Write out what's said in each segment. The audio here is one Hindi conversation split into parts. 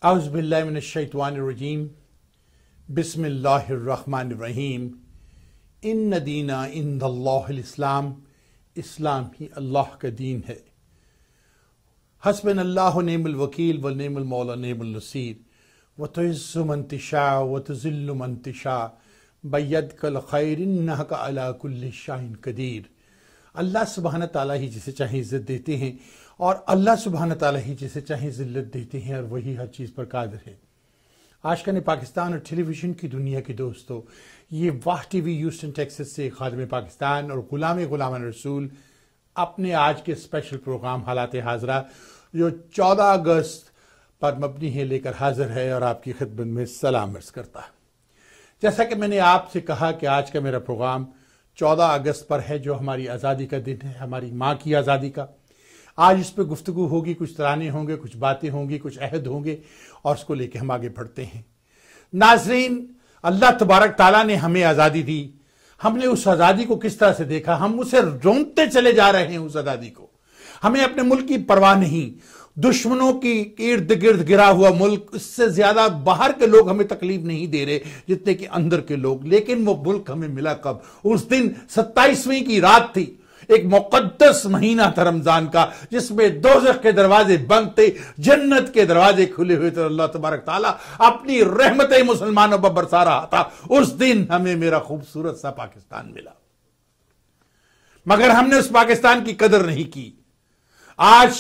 औज़ुबिल्लाहि मिनश्शैतानिर्रजीम बिस्मिल्लाहिर्रहमानिर्रहीम। इन्न दीना इंदल्लाहिल इस्लाम, इस्लाम ही अल्लाह का दीन है। हस्बनल्लाहु निअमल वकील व निअमल मौला निअमल नसीर। व तुइज़्ज़ु मन तशा व तुज़िल्लु मन तशा बियदिकल खैर इन्नका अला कुल्लि शैइन कदीर। अल्लाह सुब्हान तआला ही जिसे चाहे इज्जत देते हैं और अल्लाह सुब्हान तआला ही जिसे चाहे जिल्लत देते हैं और वही हर चीज़ पर कादिर है। आशिकान पाकिस्तान और टेलीविज़न की दुनिया के दोस्तों, ये वाह टीवी ह्यूस्टन टेक्सास से खादिम पाकिस्तान और गुलाम रसूल अपने आज के स्पेशल प्रोग्राम हालात हाजरा जो 14 अगस्त पर मबनी है लेकर हाजिर है और आपकी खिदमत में सलाम अर्ज करता है। जैसा कि मैंने आपसे कहा कि आज का मेरा प्रोग्राम 14 अगस्त पर है, जो हमारी आज़ादी का दिन है, हमारी माँ की आज़ादी का। आज इस पर गुफ्तगू होगी, कुछ तराने होंगे, कुछ बातें होंगी, कुछ अहद होंगे और उसको लेके हम आगे बढ़ते हैं। नाज़रीन, अल्लाह तबारक ताला ने हमें आज़ादी दी। हमने उस आज़ादी को किस तरह से देखा, हम उसे रोंदते चले जा रहे हैं। उस आज़ादी को हमें अपने मुल्क की परवाह नहीं। दुश्मनों की इर्द गिर्द गिरा हुआ मुल्क, इससे ज्यादा बाहर के लोग हमें तकलीफ नहीं दे रहे जितने कि अंदर के लोग। लेकिन वो मुल्क हमें मिला कब? उस दिन 27वीं की रात थी, एक मुकद्दस महीना था रमजान का, जिसमें दोज़ख के दरवाजे बंद थे, जन्नत के दरवाजे खुले हुए थे। अल्लाह तबारक ताला अपनी रहमतें मुसलमानों पर बरसा रहा था। उस दिन हमें मेरा खूबसूरत सा पाकिस्तान मिला, मगर हमने उस पाकिस्तान की कदर नहीं की। आज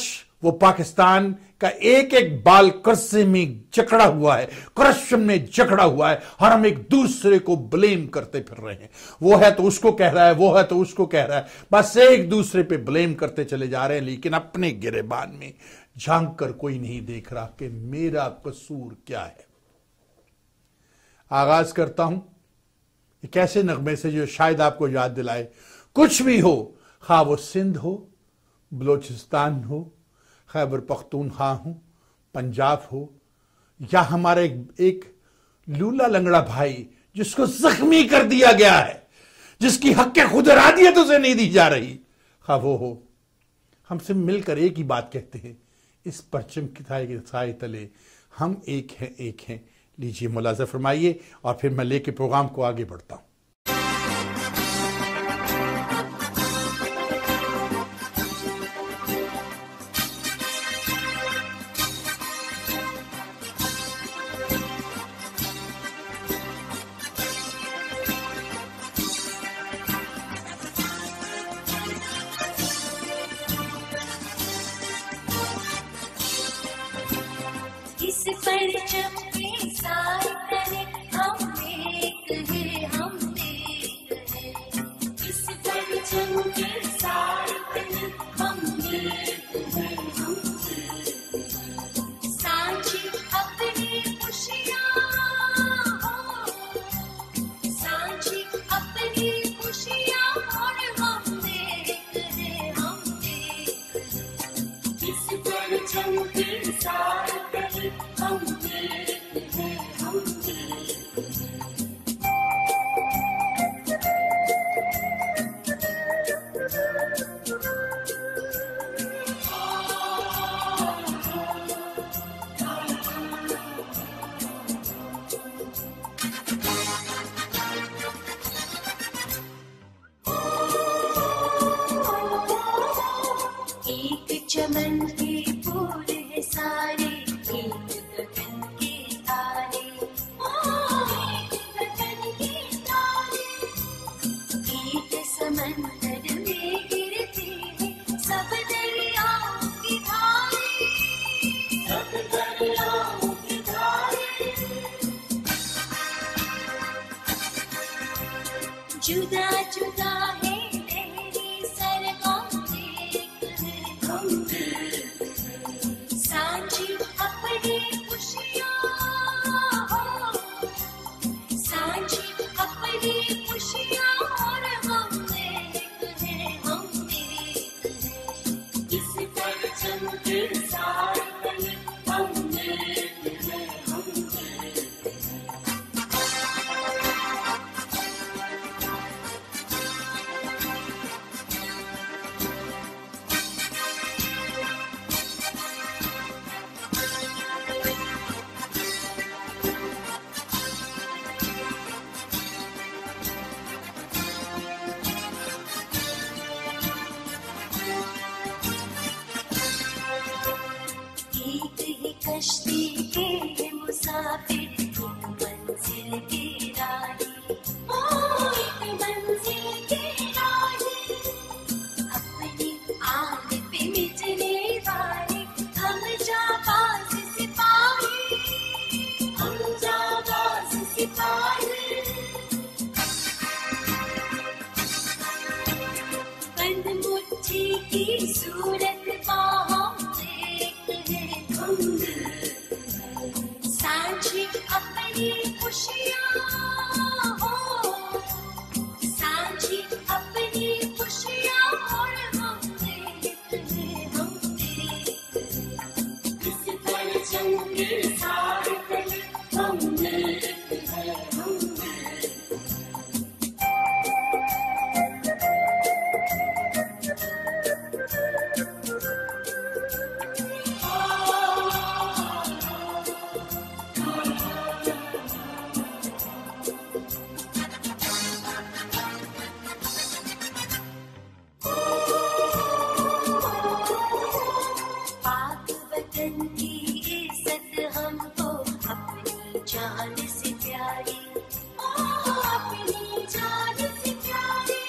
वो पाकिस्तान का एक एक बाल कर्जे में जकड़ा हुआ है, करप्शन में जकड़ा हुआ है और हम एक दूसरे को ब्लेम करते फिर रहे हैं। वो है तो उसको कह रहा है, वो है तो उसको कह रहा है, बस एक दूसरे पे ब्लेम करते चले जा रहे हैं। लेकिन अपने गिरेबान में झांक कर कोई नहीं देख रहा कि मेरा कसूर क्या है। आगाज करता हूं एक ऐसे नगमे से जो शायद आपको याद दिलाए, कुछ भी हो, खा वो सिंध हो, बलोचिस्तान हो, खैबर पख्तूनख्वा हो, पंजाब हो, या हमारा एक लूला लंगड़ा भाई जिसको जख्मी कर दिया गया है, जिसकी हक खुद इरादियत उसे नहीं दी जा रही, खा वो हो, हमसे मिलकर एक ही बात कहते हैं, इस परचम के साए तले हम एक हैं, एक हैं। लीजिए मुलाज़ा फरमाइए और फिर मैं लेके प्रोग्राम को आगे बढ़ता हूं। चमन के फूल है सारे, एक गगन के तारे, एक गगन के तारे, एक समंदर में गिरते हैं सब दरियाओं की धारे, सब दरियाओं की धारे। जुदा जुदा है तेरी सरगम, सांची अपनी खुशियाँ हो, सांची अपनी खुशियाँ और हम एक हैं, हम एक हैं। इस परचम के साथ हम एक हैं, हम एक हैं। कश्ती के मुसाफिर एक मंजिल के राही, ओ एक मंजिल के राही, अपनी आग पे मिटने वाले हम जाबाज सिपाही, हम जाबाज सिपाही। बंद मुट्ठी की सूरत बाहों में एक है धुंध, सांझी अपनी खुशियाँ हो, सांझी अपनी खुशियाँ और हम एक है हम इस परचम के सारे तले हम एक है हम। पाक वतन की इज्जत हमको अपनी जान से प्यारी, ओ अपनी जान से प्यारी,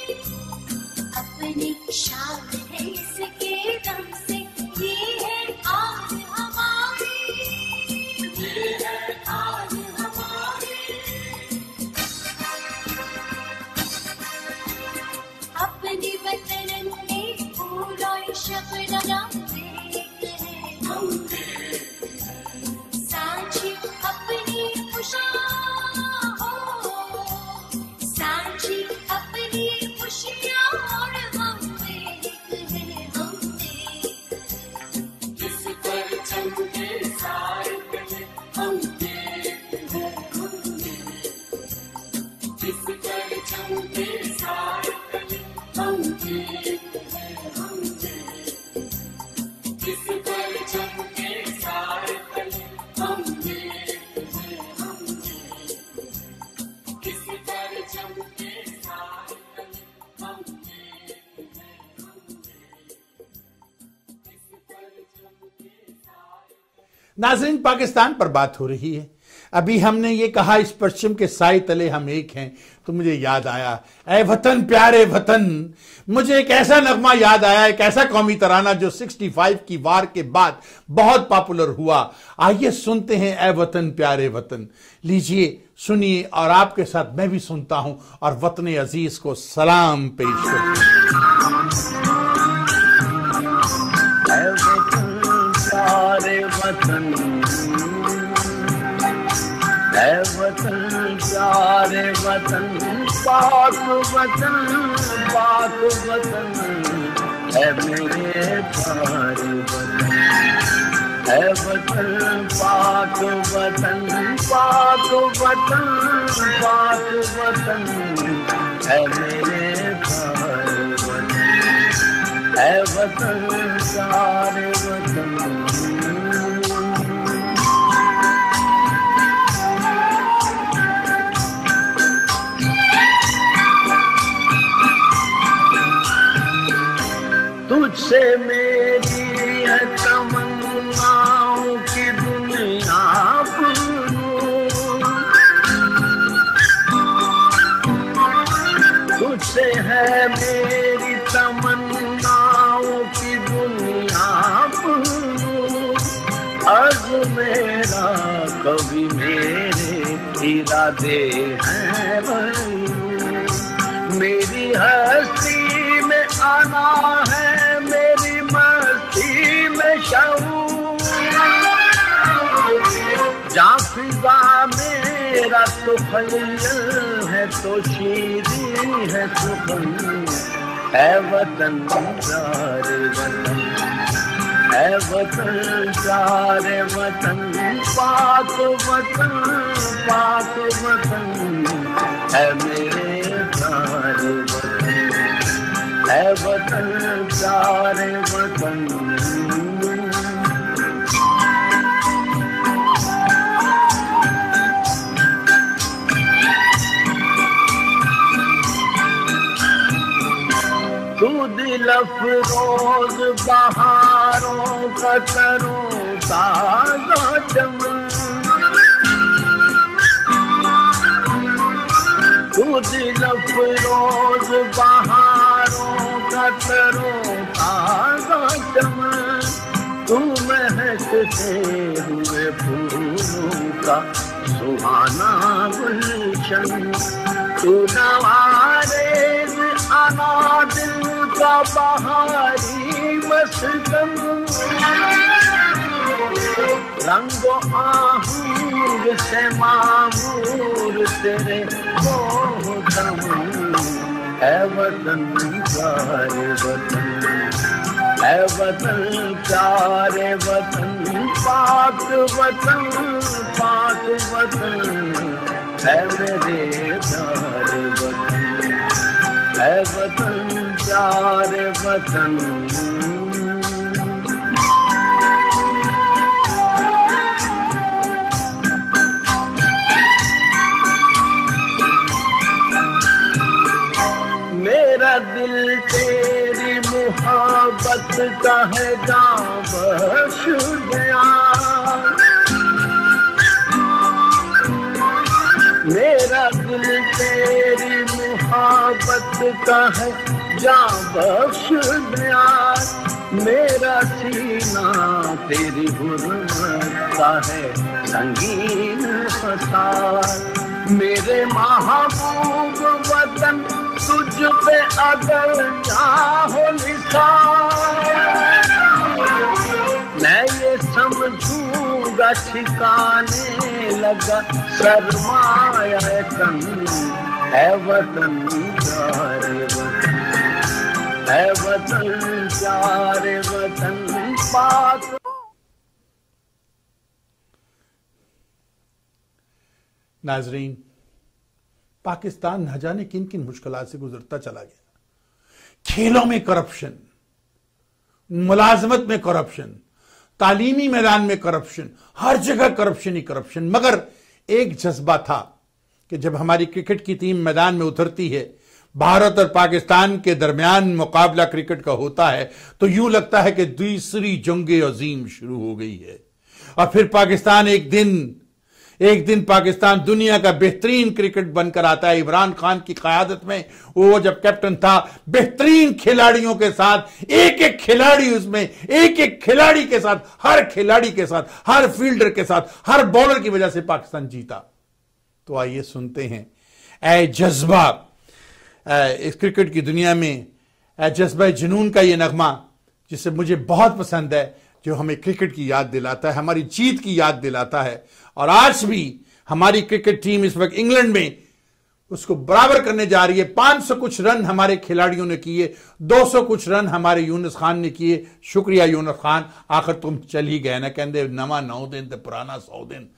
अपनी शान है इसके दम से ये है आज हमारी, ये है आज हमारी। अपने वतन में फूलों शबनम एक है हम, सांझी अपनी खुशियाँ हो, सांझी अपनी खुशियाँ और हम एक है हम। इस परचम के सारे तले हम एक है हम, इस परचम के सारे तले हम एक है हम, इस परचम के सारे तले हम एक है हम, इस परचम के सारे तले हम एक है हम, इस परचम के सारे। नाज़रीन, पाकिस्तान पर बात हो रही है। अभी हमने ये कहा इस पश्चिम के साए तले हम एक हैं, तो मुझे याद आया, ऐ वतन प्यारे वतन, मुझे एक ऐसा नगमा याद आया, एक ऐसा कौमी तराना जो 65 की वार के बाद बहुत पॉपुलर हुआ। आइए सुनते हैं ऐ वतन प्यारे वतन। लीजिए सुनिए, और आपके साथ मैं भी सुनता हूं और वतन अजीज को सलाम पेश करता हूं। ऐ वतन प्यारे वतन, पाक वतन, पाक वतन, ऐ मेरे प्यारे वतन। ऐ वतन पाक वतन, पाक वतन, पाक वतन, ऐ मेरे प्यारे वतन। ऐ वतन प्यारे वतन, तुझसे मेरी है तमन्नाओं की दुनिया तुझसे है मेरी तमन्नाओं की दुनिया आज मेरा कभी मेरे इरादे हैं मेरी हस्ती में आना है, मेरी मस्ती में शऊर, जहाँ फिजा मेरा तो खलील है तो शीरी है सुखन। ऐ वतन प्यारे वतन, ऐ वतन प्यारे वतन, पाक वतन, पाक वतन, ऐ मेरे प्यारे वतन। ऐ वतन प्यारे वतन, तू दिल अफरोज बहारों का तरो ताजा चमन तू दिल फिरोज बहारों का तरो ताजा चमन तू महकते हुए फूलों का सुहाना गुलशन तू नवारेज अनादिल का बहारी मस्कन रंगो आहूर से मामूर तेरे मोहतम है वतन प्यारे वतन है वतन प्यारे वतन पाक वतन है मेरे प्यारे वतन है वतन प्यारे वतन मेरा दिल तेरी मोहब्बत का है जान बख्श गया मेरा दिल तेरी मोहब्बत का है जान बख्श गया मेरा सीना तेरी हुर्मत का है संगीन फसार मेरे महबूब वतन तुझ पे अगर चाहो लिखा मैं ये समझूंगा ठिकाने लगा सरमाया तन है वतन प्यारे वतन है वतन प्यारे वतन पाक नाजरीन पाकिस्तान न जाने किन किन मुश्किलात से गुजरता चला गया खेलों में करप्शन मुलाजमत में करप्शन तालीमी मैदान में करप्शन हर जगह करप्शन ही करप्शन मगर एक जज्बा था कि जब हमारी क्रिकेट की टीम मैदान में उतरती है भारत और पाकिस्तान के दरमियान मुकाबला क्रिकेट का होता है तो यूं लगता है कि दूसरी जंग अजीम शुरू हो गई है और फिर पाकिस्तान एक दिन पाकिस्तान दुनिया का बेहतरीन क्रिकेट बनकर आता है इमरान खान की क़यादत में वो जब कैप्टन था बेहतरीन खिलाड़ियों के साथ एक एक खिलाड़ी उसमें एक एक खिलाड़ी के साथ हर खिलाड़ी के साथ हर फील्डर के साथ हर बॉलर की वजह से पाकिस्तान जीता। तो आइए सुनते हैं ऐ जज्बा इस क्रिकेट की दुनिया में ऐ जज्बा जुनून का ये नगमा जिसे मुझे बहुत पसंद है जो हमें क्रिकेट की याद दिलाता है हमारी जीत की याद दिलाता है और आज भी हमारी क्रिकेट टीम इस वक्त इंग्लैंड में उसको बराबर करने जा रही है। 500 कुछ रन हमारे खिलाड़ियों ने किए 200 कुछ रन हमारे यूनुस खान ने किए। शुक्रिया यूनुस खान आखिर तुम चल ही गए ना कहते नवा 9 दिन तो पुराना 100 दिन।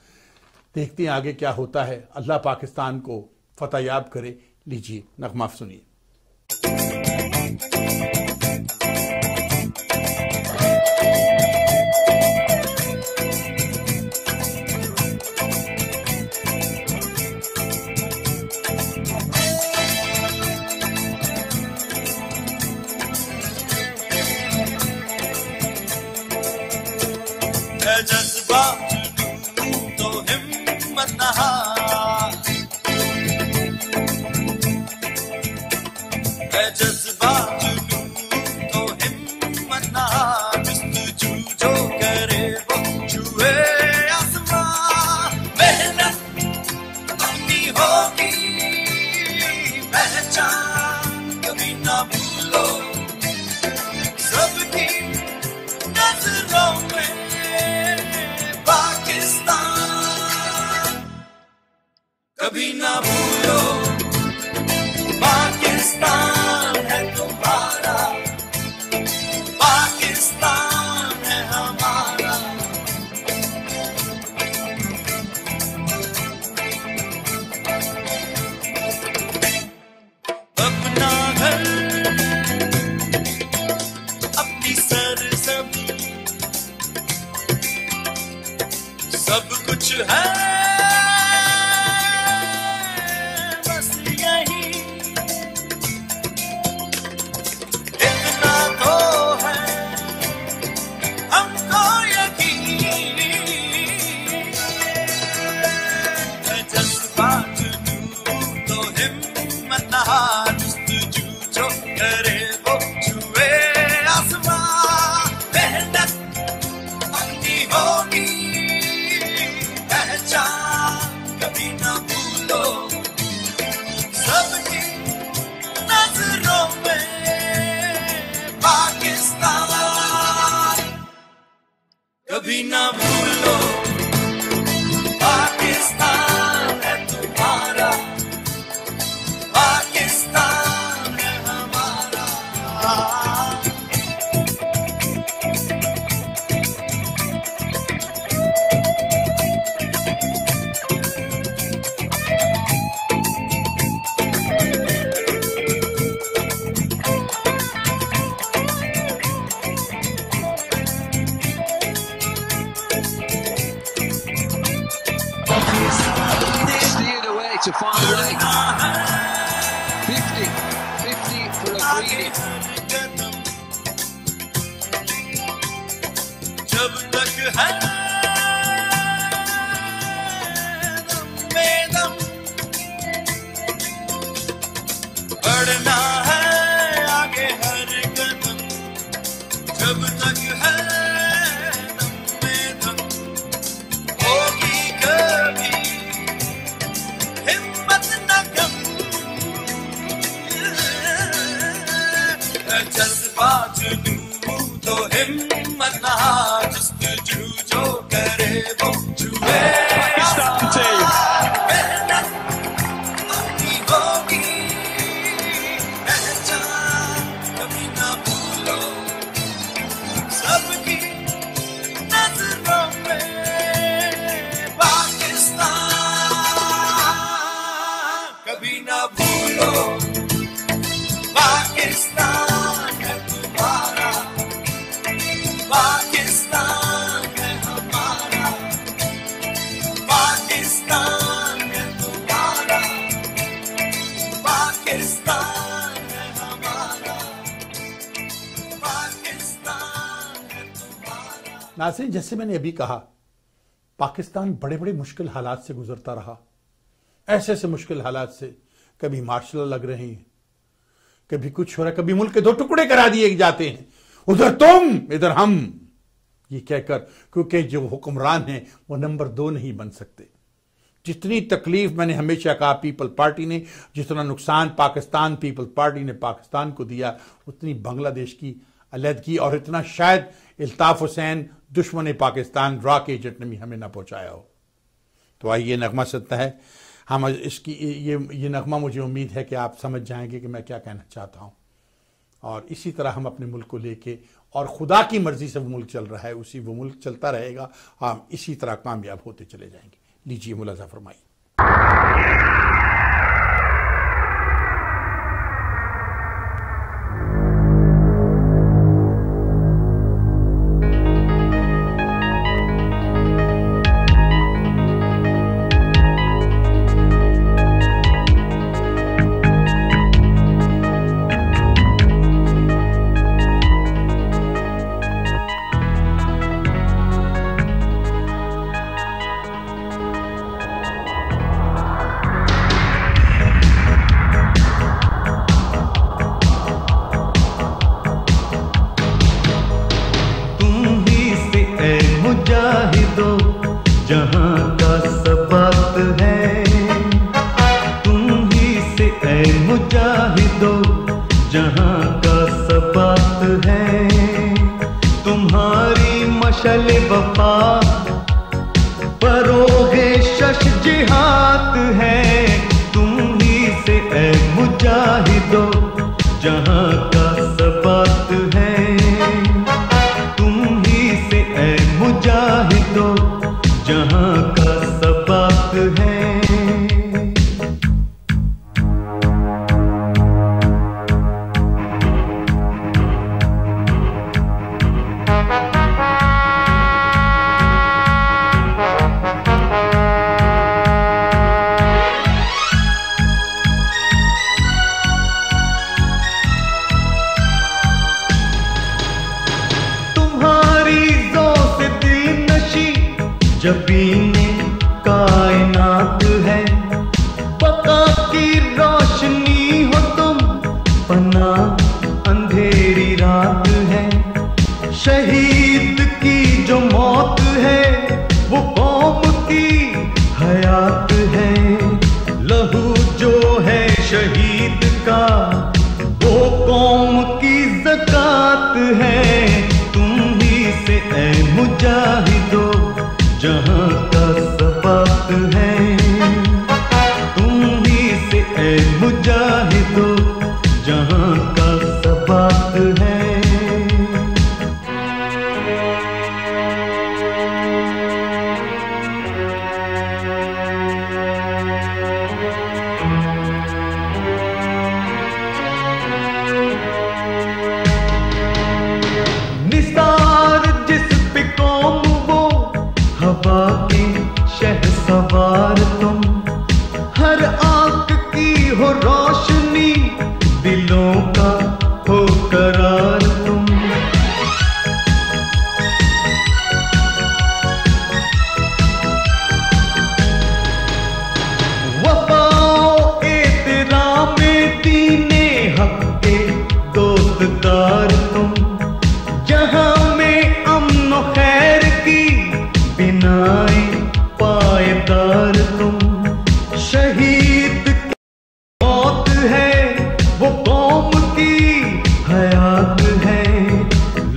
देखते हैं आगे क्या होता है। अल्लाह पाकिस्तान को फतहयाब करे। लीजिए नगमा सुनिए। जज्बा तो हिम्मत नहा जज्बा तो हिम्मत नहा जस्तजू जो करे वो छुए आसमां मेहनत अपनी होगी पहचान कभी ना भूलो सबकी नजरों में कभी ना भूलो पाकिस्तान है तुम्हारा पाकिस्तान है हमारा। अब हिम्मत ना हार जुस्तजू जो करे वो छुए आसमां मेहनत अपनी होगी पहचान कभी ना भूलो सबकी नजरों में पाकिस्तान कभी ना भूलो पाकिस्तान है तुम्हारा पाकिस्तान है हमारा Steered away to far right. 50 for a free. जब तक है दम में दम बढ़ना है आगे हर कदम जब तक है दम में दम होगी कभी हिम्मत न कम जज्बा जुनून तो हिम्मत ना जुस्तजू जो करे वो छुए मेहनत अपनी होगी पहचान कभी ना भूलो सबकी नजरों में पाकिस्तान कभी ना भूलो पाकिस्तान है तुम्हारा पाकिस्तान है हमारा पाकिस्तान है तुम्हारा पाकिस्तान है हमारा पाकिस्तान है तुम्हारा। नाज़रीन, जैसे मैंने अभी कहा, पाकिस्तान बड़े बड़े मुश्किल हालात से गुजरता रहा। ऐसे ऐसे मुश्किल हालात से कभी मार्शल लॉ लग रहे हैं, कभी कुछ हो रहा है, कभी मुल्क के दो टुकड़े करा दिए जाते हैं, उधर तुम इधर हम, ये कहकर, क्योंकि जो हुक्मरान है वो नंबर 2 नहीं बन सकते। जितनी तकलीफ मैंने हमेशा कहा पीपल पार्टी ने, जितना नुकसान पाकिस्तान पीपल पार्टी ने पाकिस्तान को दिया, उतनी बांग्लादेश की अलहदगी और इतना शायद इल्ताफ हुसैन दुश्मन पाकिस्तान रॉक एजेंट ने भी हमें ना पहुंचाया हो। तो आइए, ये नगमा सत्ता है, हम इसकी ये नगमा, मुझे उम्मीद है कि आप समझ जाएंगे कि मैं क्या कहना चाहता हूँ। और इसी तरह हम अपने मुल्क को लेके, और खुदा की मर्जी से वो मुल्क चल रहा है, उसी वो मुल्क चलता रहेगा, हम इसी तरह कामयाब होते चले जाएंगे। लीजिए मुलाजा फरमाइए। जहां का सबात है, तुम ही से ऐ मुजाहिदो जहां का सबात है। तुम्हारी मशल वफा परोगे शश जिहाद है। तुम ही से ऐ मुजाहिदो जहां का सबात है। तुम ही से ऐ मुजाहिदो जहां का सबात है। जबीने कायनात है, बका की रोशनी का वो कौम की ज़कात है। तुम ही से ऐ मुजाहिदो जहां का सबात है। तुम ही से ऐ मुजाहिदो जहां का सबात है। निसार जिस पे कौम वो हवा के शहसवार तुम। हर आंख की हो रोशनी दिलों का हो करार तुम। वफाओ एहतरामे दीने हक के दोस्तदार तुम। जहां में अमन खैर की बिनाए पायदार तुम। शहीद की मौत है वो कौम की हयात है।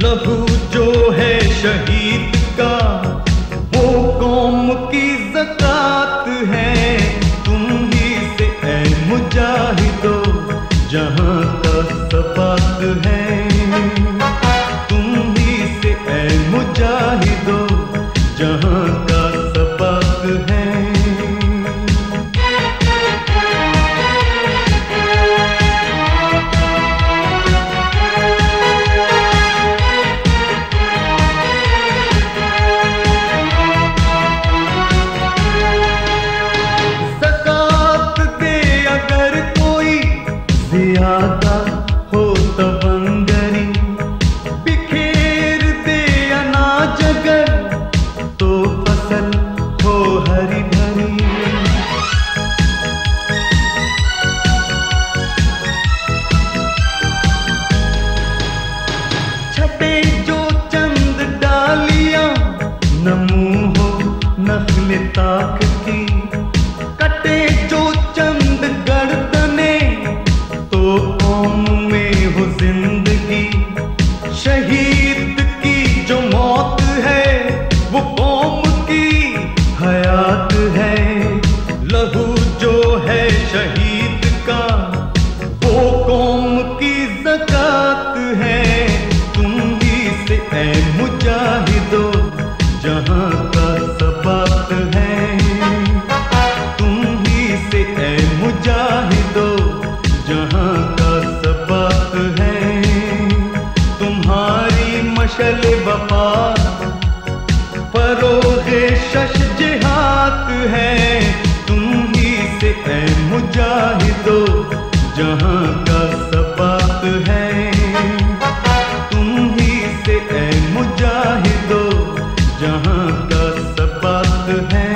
लहू जो है शहीद का वो कौम की ज़कात है। तुम ही से ऐ मुजाहिदो जहां का सबात है। तुम ही से ऐ मुजाहिदो जहां का सबात है। ज़कात दे अगर कोई ज़ियादा हो तवंगरी। बिखेर दे अनाज अगर तो फसल हो हरी भरी। छटे जो चंद डालियां नमू हो नख्ल ताक की। कटे जो चंद गर्दने तो कौम में हो जिंदगी। शहीद की जो मौत है वो कौम की हयात है। लहू जो है शहीद का वो कौम की ज़कात है। तुम ही से ऐ मुजाहिदो जहां का सबात है। तुम ही से ऐ मुजाहिदो जहां का सबात है। तुम्हारी मशल वफा फरोगे शश जिहाद है। तुम ही से ऐ मुजाहिदो जहां का सबात है। तुम ही से ऐ मुजाहिदो जहां का सबात है।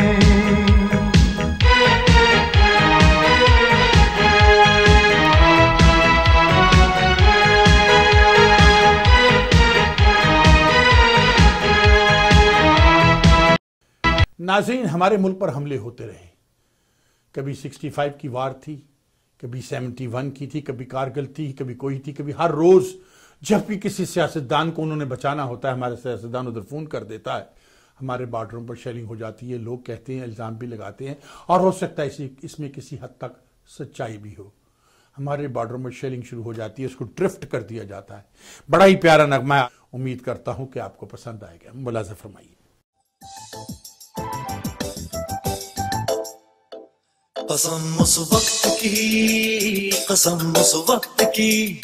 नाज़रीन, हमारे मुल्क पर हमले होते रहे। कभी 65 की वार थी, कभी 71 की थी, कभी कारगिल थी, कभी कोई थी, कभी हर रोज जब भी किसी सियासतदान को उन्होंने बचाना होता है, हमारे सियासतदान उधर फोन कर देता है, हमारे बॉर्डरों पर शेलिंग हो जाती है। लोग कहते हैं, इल्ज़ाम भी लगाते हैं, और हो सकता है इसमें किसी हद तक सच्चाई भी हो। हमारे बॉर्डरों में शेलिंग शुरू हो जाती है, उसको ड्रिफ्ट कर दिया जाता है। बड़ा ही प्यारा नगमा, उम्मीद करता हूं कि आपको पसंद आएगा। मुलाज़ा फरमाइए। कसम उस वक्त की, कसम उस वक्त की,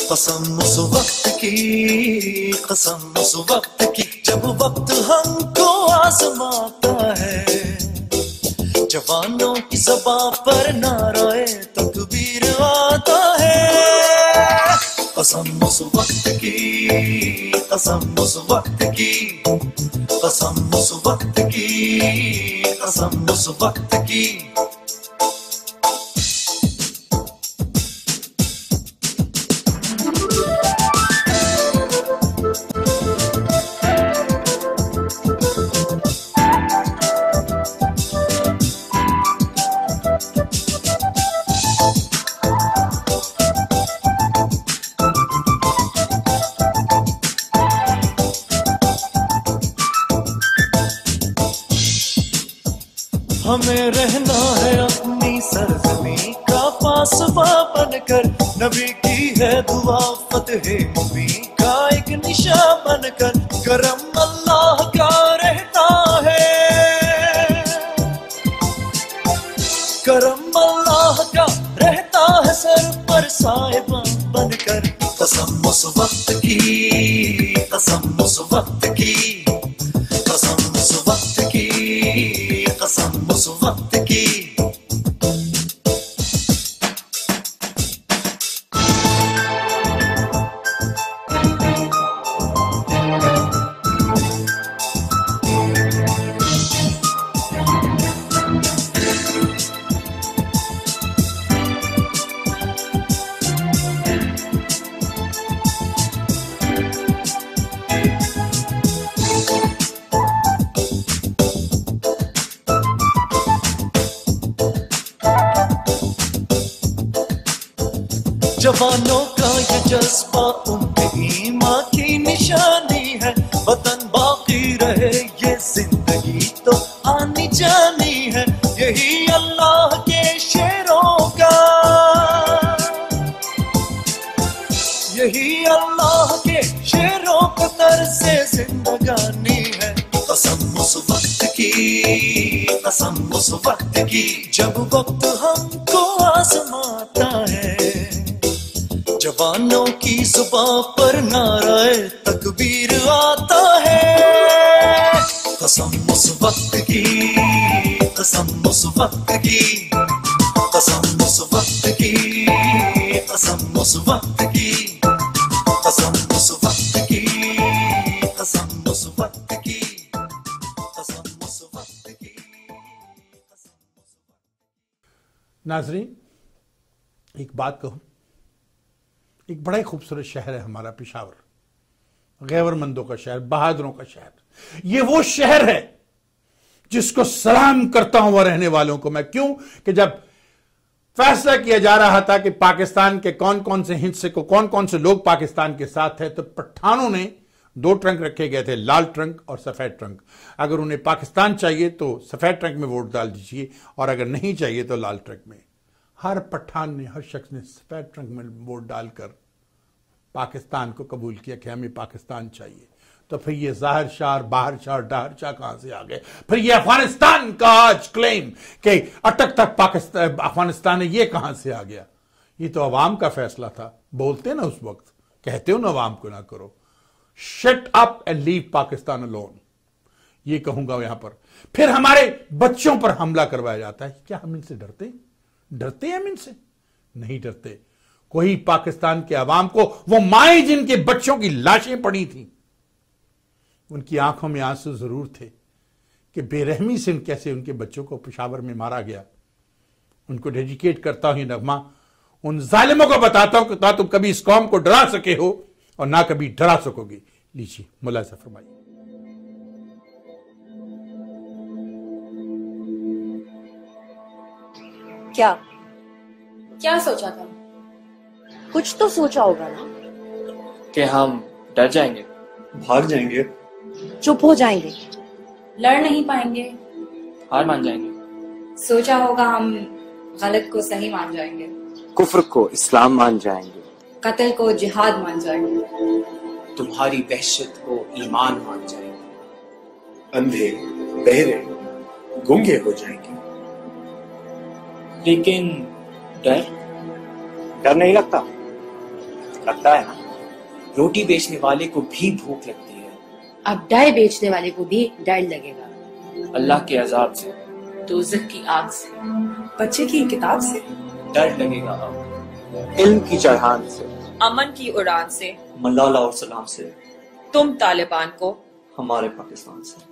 कसम उस वक्त की, कसम उस वक्त की, जब वक्त हमको आजमाता है। जवानों की ज़बां पर नाराए तकबीर आता है। कसम उस वक्त की, कसम उस वक्त की, कसम उस वक्त की, कसम उस वक्त की। हमें रहना है अपनी सरजमी का फासबा बनकर, नबी की है दुआ फतह मुबीन का एक निशा बनकर, करम अल्लाह का रहता है, करम अल्लाह का रहता है सर पर साहिबा बनकर। कसम उस वक्त की, कसम उस वक्त की, कसम उस वक्त की, कसम उस वक्त की। जवानों का ये जज्बा उनके ईमान की निशानी है, वतन बाकी रहे ये जिंदगी तो आनी जानी है, यही अल्लाह के शेरों का, यही अल्लाह के शेरों का तरसे जिंदगानी है। कसम उस वक्त की, कसम उस वक्त की, जब वक्त हमको आजमाता है, जवानों की जुबां पर नाराए तकबीर आता है। कसम उस वक्त की, कसम उस वक्त की, कसम उस वक्त की, कसम उस वक्त की, कसम उस वक्त की, कसम उस वक्त की, कसम उस वक्त की। नाज़रीन, एक बात कहूँ, एक बड़ा ही खूबसूरत शहर है हमारा पेशावर, गैरमंदों का शहर, बहादुरों का शहर। ये वो शहर है जिसको सलाम करता हूं वह रहने वालों को मैं। क्यों कि जब फैसला किया जा रहा था कि पाकिस्तान के कौन कौन से हिस्से को, कौन कौन से लोग पाकिस्तान के साथ है, तो पठानों ने दो ट्रंक रखे गए थे, लाल ट्रंक और सफेद ट्रंक। अगर उन्हें पाकिस्तान चाहिए तो सफेद ट्रंक में वोट डाल दीजिए, और अगर नहीं चाहिए तो लाल ट्रंक में। हर पठान ने, हर शख्स ने सफेद ट्रंक में वोट डालकर पाकिस्तान को कबूल किया कि हमें पाकिस्तान चाहिए। तो फिर ये ज़ाहिर शाह, बाहर शाह, डाहर शाह कहां से आ गए? फिर ये अफगानिस्तान का आज क्लेम कि अटक तक पाकिस्तान अफगानिस्तान है, ये कहां से आ गया? ये तो अवाम का फैसला था। बोलते ना उस वक्त, कहते हो ना अवाम को ना करो, shut up and leave Pakistan alone, ये कहूंगा यहां पर। फिर हमारे बच्चों पर हमला करवाया जाता है। क्या हम इनसे डरते? डरते हैं हम इनसे? नहीं डरते। कोई पाकिस्तान के अवाम को, वो माएं जिनके बच्चों की लाशें पड़ी थी, उनकी आंखों में आंसू जरूर थे कि बेरहमी से कैसे उनके बच्चों को पेशावर में मारा गया। उनको डेडिकेट करता हूं ये नगमा, उन जालिमों को बताता हूं कि ना तुम कभी इस कौम को डरा सके हो और ना कभी डरा सकोगे। लीजिए मुलाहिजा फरमाइए। क्या क्या सोचा था? कुछ तो सोचा होगा ना। कि हम डर जाएंगे, भाग जाएंगे, चुप हो जाएंगे, लड़ नहीं पाएंगे, हार मान जाएंगे। सोचा होगा हम गलत को सही मान जाएंगे, कुफ्र को इस्लाम मान जाएंगे, कत्ल को जिहाद मान जाएंगे, तुम्हारी वहशत को ईमान मान जाएंगे, अंधे बहरे गूंगे हो जाएंगे। लेकिन डर नहीं लगता? लगता है ना। रोटी बेचने वाले को भी भूख लगती है, अब डाय बेचने वाले को भी डर लगेगा। अल्लाह के अजाब से, दोज़ख की आग से, बच्चे की किताब से डर लगेगा अब, इल्म की चढ़ान से, अमन की उड़ान से, मलाला और सलाम से, तुम तालिबान को, हमारे पाकिस्तान से।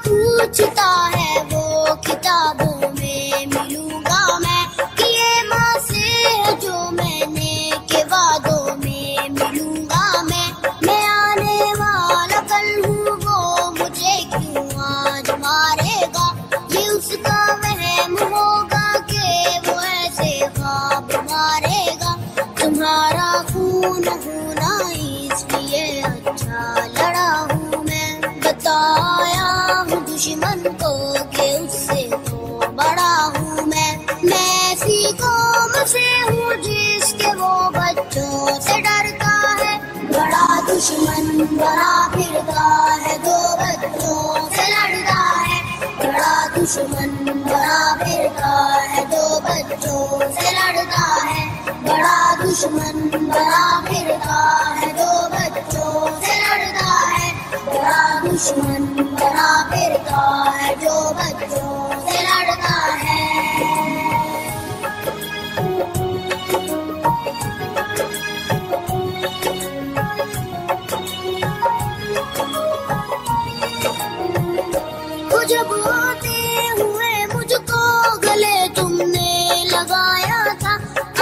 पूछता है वो किताबों में मिलूंगा मैं, किए माँ से जो मैंने के वादों में मिलूंगा मैं बच्चों से लड़ता है, बड़ा दुश्मन बना फिरता है जो बच्चों से लड़ता है, बड़ा दुश्मन बना फिरता है जो बच्चों से लड़ता है। जब आते हुए मुझको गले तुमने लगाया था,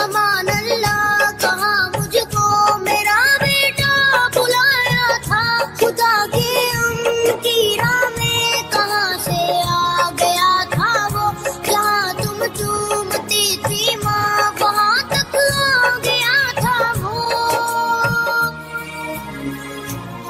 अमान अल्लाह कहा मुझको मेरा बेटा बुलाया था। खुदा के उनकी राह में कहाँ से आ गया था वो, जहाँ तुम चूमती थी माँ वहाँ तक आ गया था वो।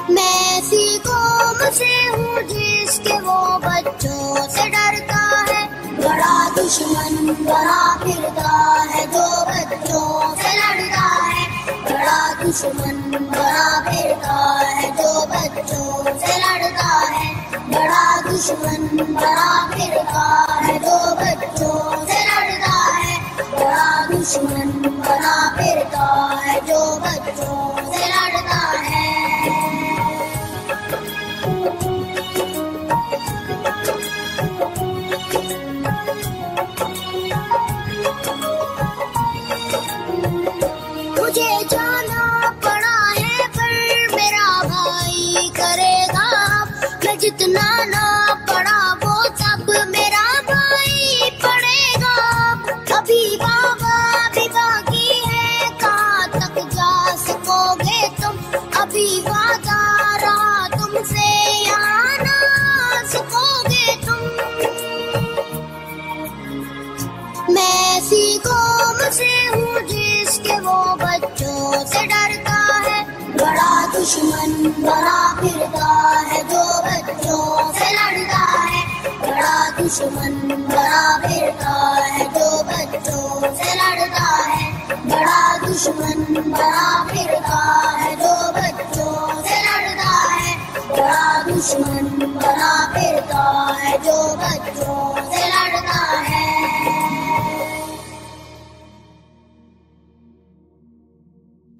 मैं ऐसी कौम से हूँ जिसके वो बच्चों से डरता है, बड़ा दुश्मन बना फिरता है जो बच्चों से लड़ता है, बड़ा दुश्मन बना फिरता है जो बच्चों से लड़ता है, बड़ा दुश्मन बना फिरता है जो बच्चों से लड़ता है, बड़ा दुश्मन बना फिरता है जो बच्चों से लड़ता है। मुझे जाना पड़ा है पर मेरा भाई करेगा, मैं जितना ना पढ़ा वो सब मेरा भाई पढ़ेगा। अभी बाबा भी बाकी है, कहाँ तक जा सकोगे तुम, अभी वादा रहा तुमसे यहाँ ना सकोगे तुम। मैं ऐसी कौम से हूँ जिसके वो बच्चों से डरता है, बड़ा दुश्मन बना फिरता है जो बच्चों से लड़ता है, बड़ा दुश्मन बना फिरता है जो बच्चों से लड़ता है, बड़ा दुश्मन बना फिरता है जो बच्चों से लड़ता है, बड़ा दुश्मन बना फिरता है जो बच्चों से लड़ता है।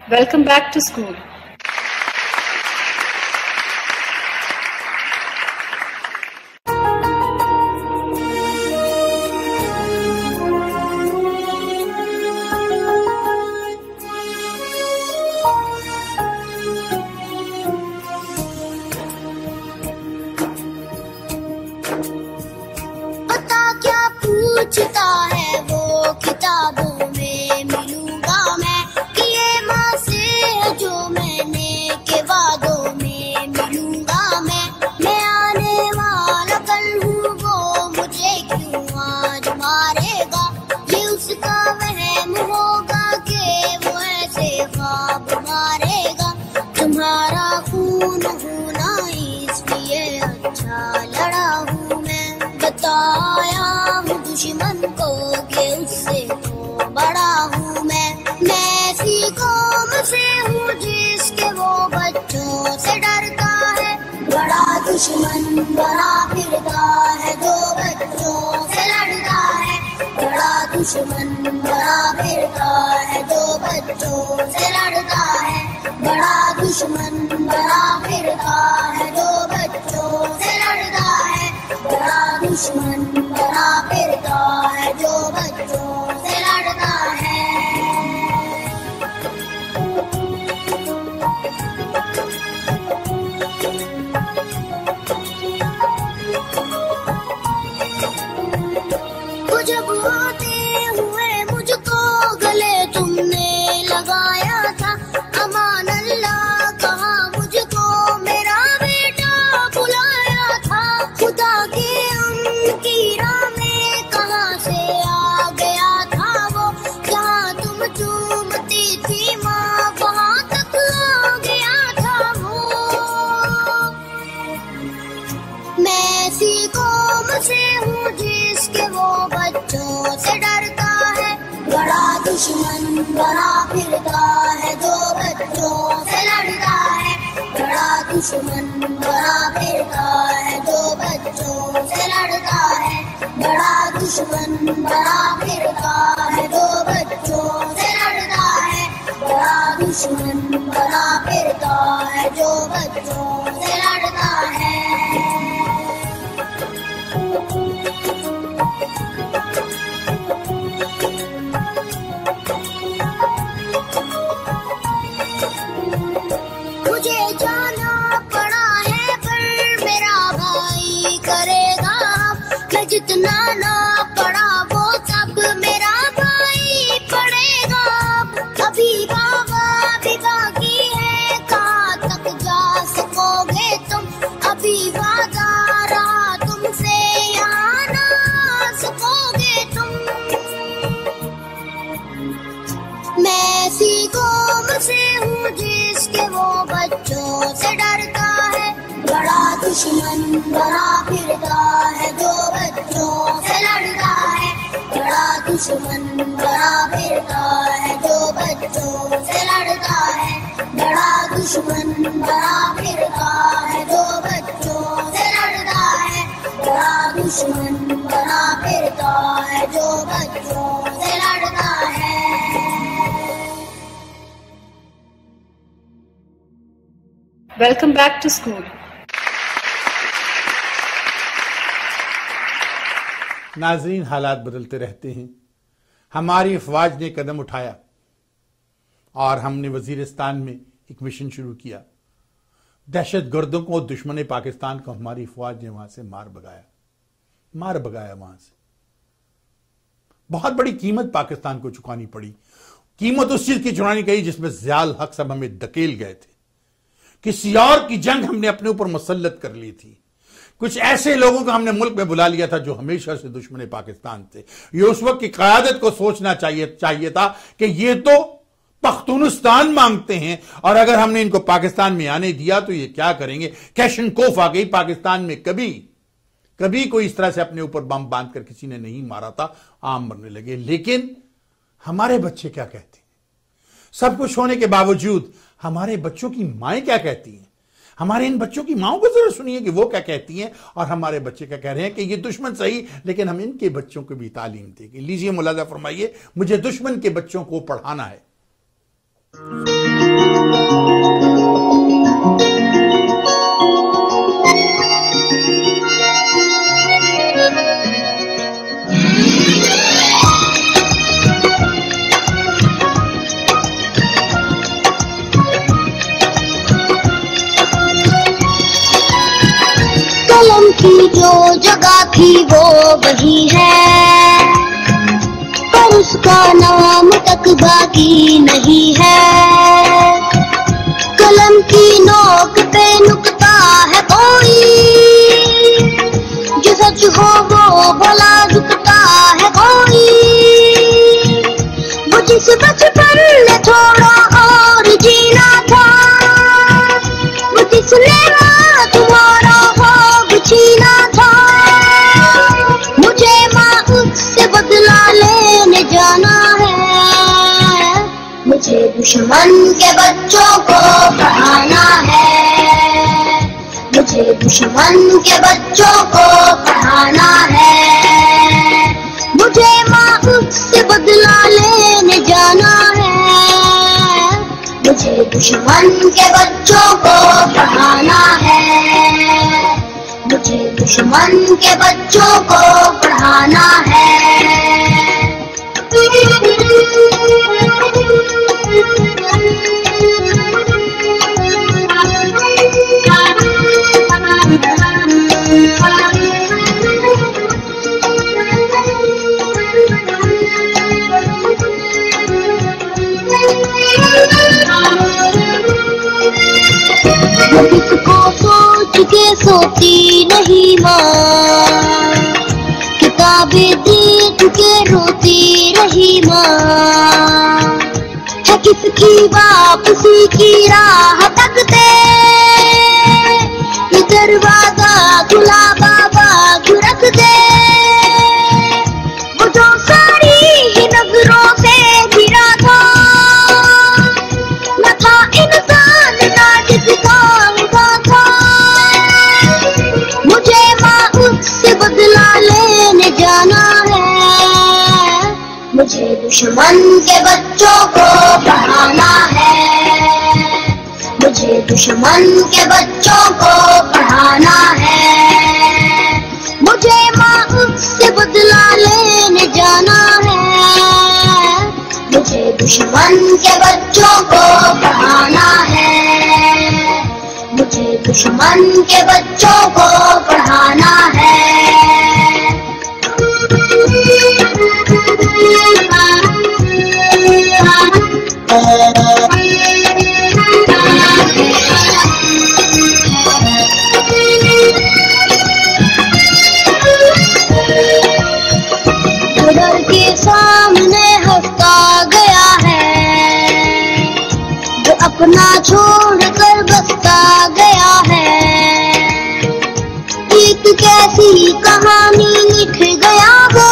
Welcome back to school. पता क्या पूछता है वो किताबों में मिलूंगा मैं, किए माँ से जो मैंने के वादों में मिलूंगा मैं आने वाला कल हूँ वो मुझे क्यों आज मारेगा, ये उसका वहम होगा कि वो ऐसे ख्वाब मारेगा। तुम्हारा खून होना इसलिए अच्छा लड़ा हूँ मैं, बताया हूँ दुश्मन को कि उससे तो बड़ा हूँ मैं ऐसी कौम से हूँ जिसके वो बच्चों से डरता है, बड़ा दुश्मन बना फिरता है जो बच्चों से लड़ता है, बड़ा दुश्मन बना फिरता है जो बच्चों से लड़ता है, बड़ा दुश्मन बना फिरता है जो बच्चों से लड़ता है, बड़ा दुश्मन बना फिरता है जो बच्चों से लड़ता है। जब आते हुए मुझको गले तुमने लगाया था, अमान अल्लाह कहा मुझको मेरा बेटा बुलाया था। खुदा के उनकी राह में कहाँ से आ गया था वो, जहाँ तुम चूमती थी माँ वहाँ तक आ गया था वो। मैं ऐसी कौम से हूँ जिसके वो बच्चों से डरता है, बड़ा दुश्मन बना फिरता है जो बच्चों से लड़ता है, बड़ा दुश्मन बना फिरता है जो बच्चों से लड़ता है, बड़ा दुश्मन बना फिरता है दुश्मन बना फिरता है जो बच्चों से लड़ता है। मुझे जाना पड़ा है पर मेरा भाई करेगा, मैं जितना ना पढ़ा वो सब मेरा भाई पढ़ेगा। अभी बाबा भी बाकी है, कहाँ तक जा सकोगे तुम, अभी वादा रहा तुमसे यहाँ ना सकोगे तुम। मैं ऐसी कौम से हूँ जिसके वो बच्चों से डरता है, बड़ा दुश्मन बना फिरता है जो बच्चों से लड़ता है। बड़ा दुश्मन बना फिरता है जो बच्चों से लड़ता है। बड़ा दुश्मन बना फिरता है जो बच्चों से लड़ता है। बड़ा दुश्मन बना फिरता है जो बच्चों से लड़ता है। Welcome back to school. नाज़रीन, हालात बदलते रहते हैं। हमारी अफवाज ने कदम उठाया और हमने वजीरिस्तान में एक मिशन शुरू किया। दहशत गर्दों को, दुश्मन पाकिस्तान को हमारी अफवाज ने वहां से मार भगाया वहां से। बहुत बड़ी कीमत पाकिस्तान को चुकानी पड़ी। कीमत उस चीज की चुकानी गई जिसमें ज़ियाउल हक साहब हमें धकेल गए थे। किसी और की जंग हमने अपने ऊपर मुसल्लत कर ली थी। कुछ ऐसे लोगों को हमने मुल्क में बुला लिया था जो हमेशा से दुश्मन पाकिस्तान थे। ये उस वक्त की क़यादत को सोचना चाहिए था कि ये तो पख्तूनिस्तान मांगते हैं और अगर हमने इनको पाकिस्तान में आने दिया तो ये क्या करेंगे। कैशनकोफ आ गई। पाकिस्तान में कभी कोई इस तरह से अपने ऊपर बम बांध कर किसी ने नहीं मारा था, आम मरने लगे। लेकिन हमारे बच्चे क्या कहते हैं? सब कुछ होने के बावजूद हमारे बच्चों की माएं क्या कहती हैं? हमारे इन बच्चों की माओं को जरा सुनिए कि वो क्या कहती हैं और हमारे बच्चे क्या कह रहे हैं कि ये दुश्मन सही, लेकिन हम इनके बच्चों को भी तालीम देंगे। लीजिए मुलाजा फरमाइए, मुझे दुश्मन के बच्चों को पढ़ाना है। कलम की जो जगह थी वो वही है, पर उसका नाम तक बाकी नहीं है। कलम की नोक पे नुकता है कोई, जो सच हो वो भला झुकता है कोई। वो जिस बचपन में थोड़ा और जीना था, वो जिसने माँ तुम्हारा छीना था, मुझे माँ उससे बदला लेने जाना है। मुझे दुश्मन के बच्चों को पढ़ाना है। मुझे दुश्मन के बच्चों को पढ़ाना है। मुझे माँ उससे बदला लेने जाना है। मुझे दुश्मन के बच्चों को पढ़ाना है। मुझे दुश्मन के बच्चों को पढ़ाना है। वो किसको सोच के सोती नहीं माँ, किताबें देख के रोती रही माँ। है किसकी वापसी की राह तकते, ये दरवाजा खुला बाबा क्यों रख दे। वो जो सारी ही नजरों से गिरा था, न था इंसान ना जिसका हुआ था। मुझे माँ उससे बदला लेने जाना है। मुझे दुश्मन के बच्चों को पढ़ाना है, मुझे दुश्मन के बच्चों को पढ़ाना है, मुझे माँ से बदला लेने जाना है, मुझे दुश्मन के बच्चों को पढ़ाना है, मुझे दुश्मन के बच्चों को पढ़ाना है। उधर के सामने हंसता गया है, जो अपना छोड़कर बसता गया है, एक कैसी कहानी लिख गया वो,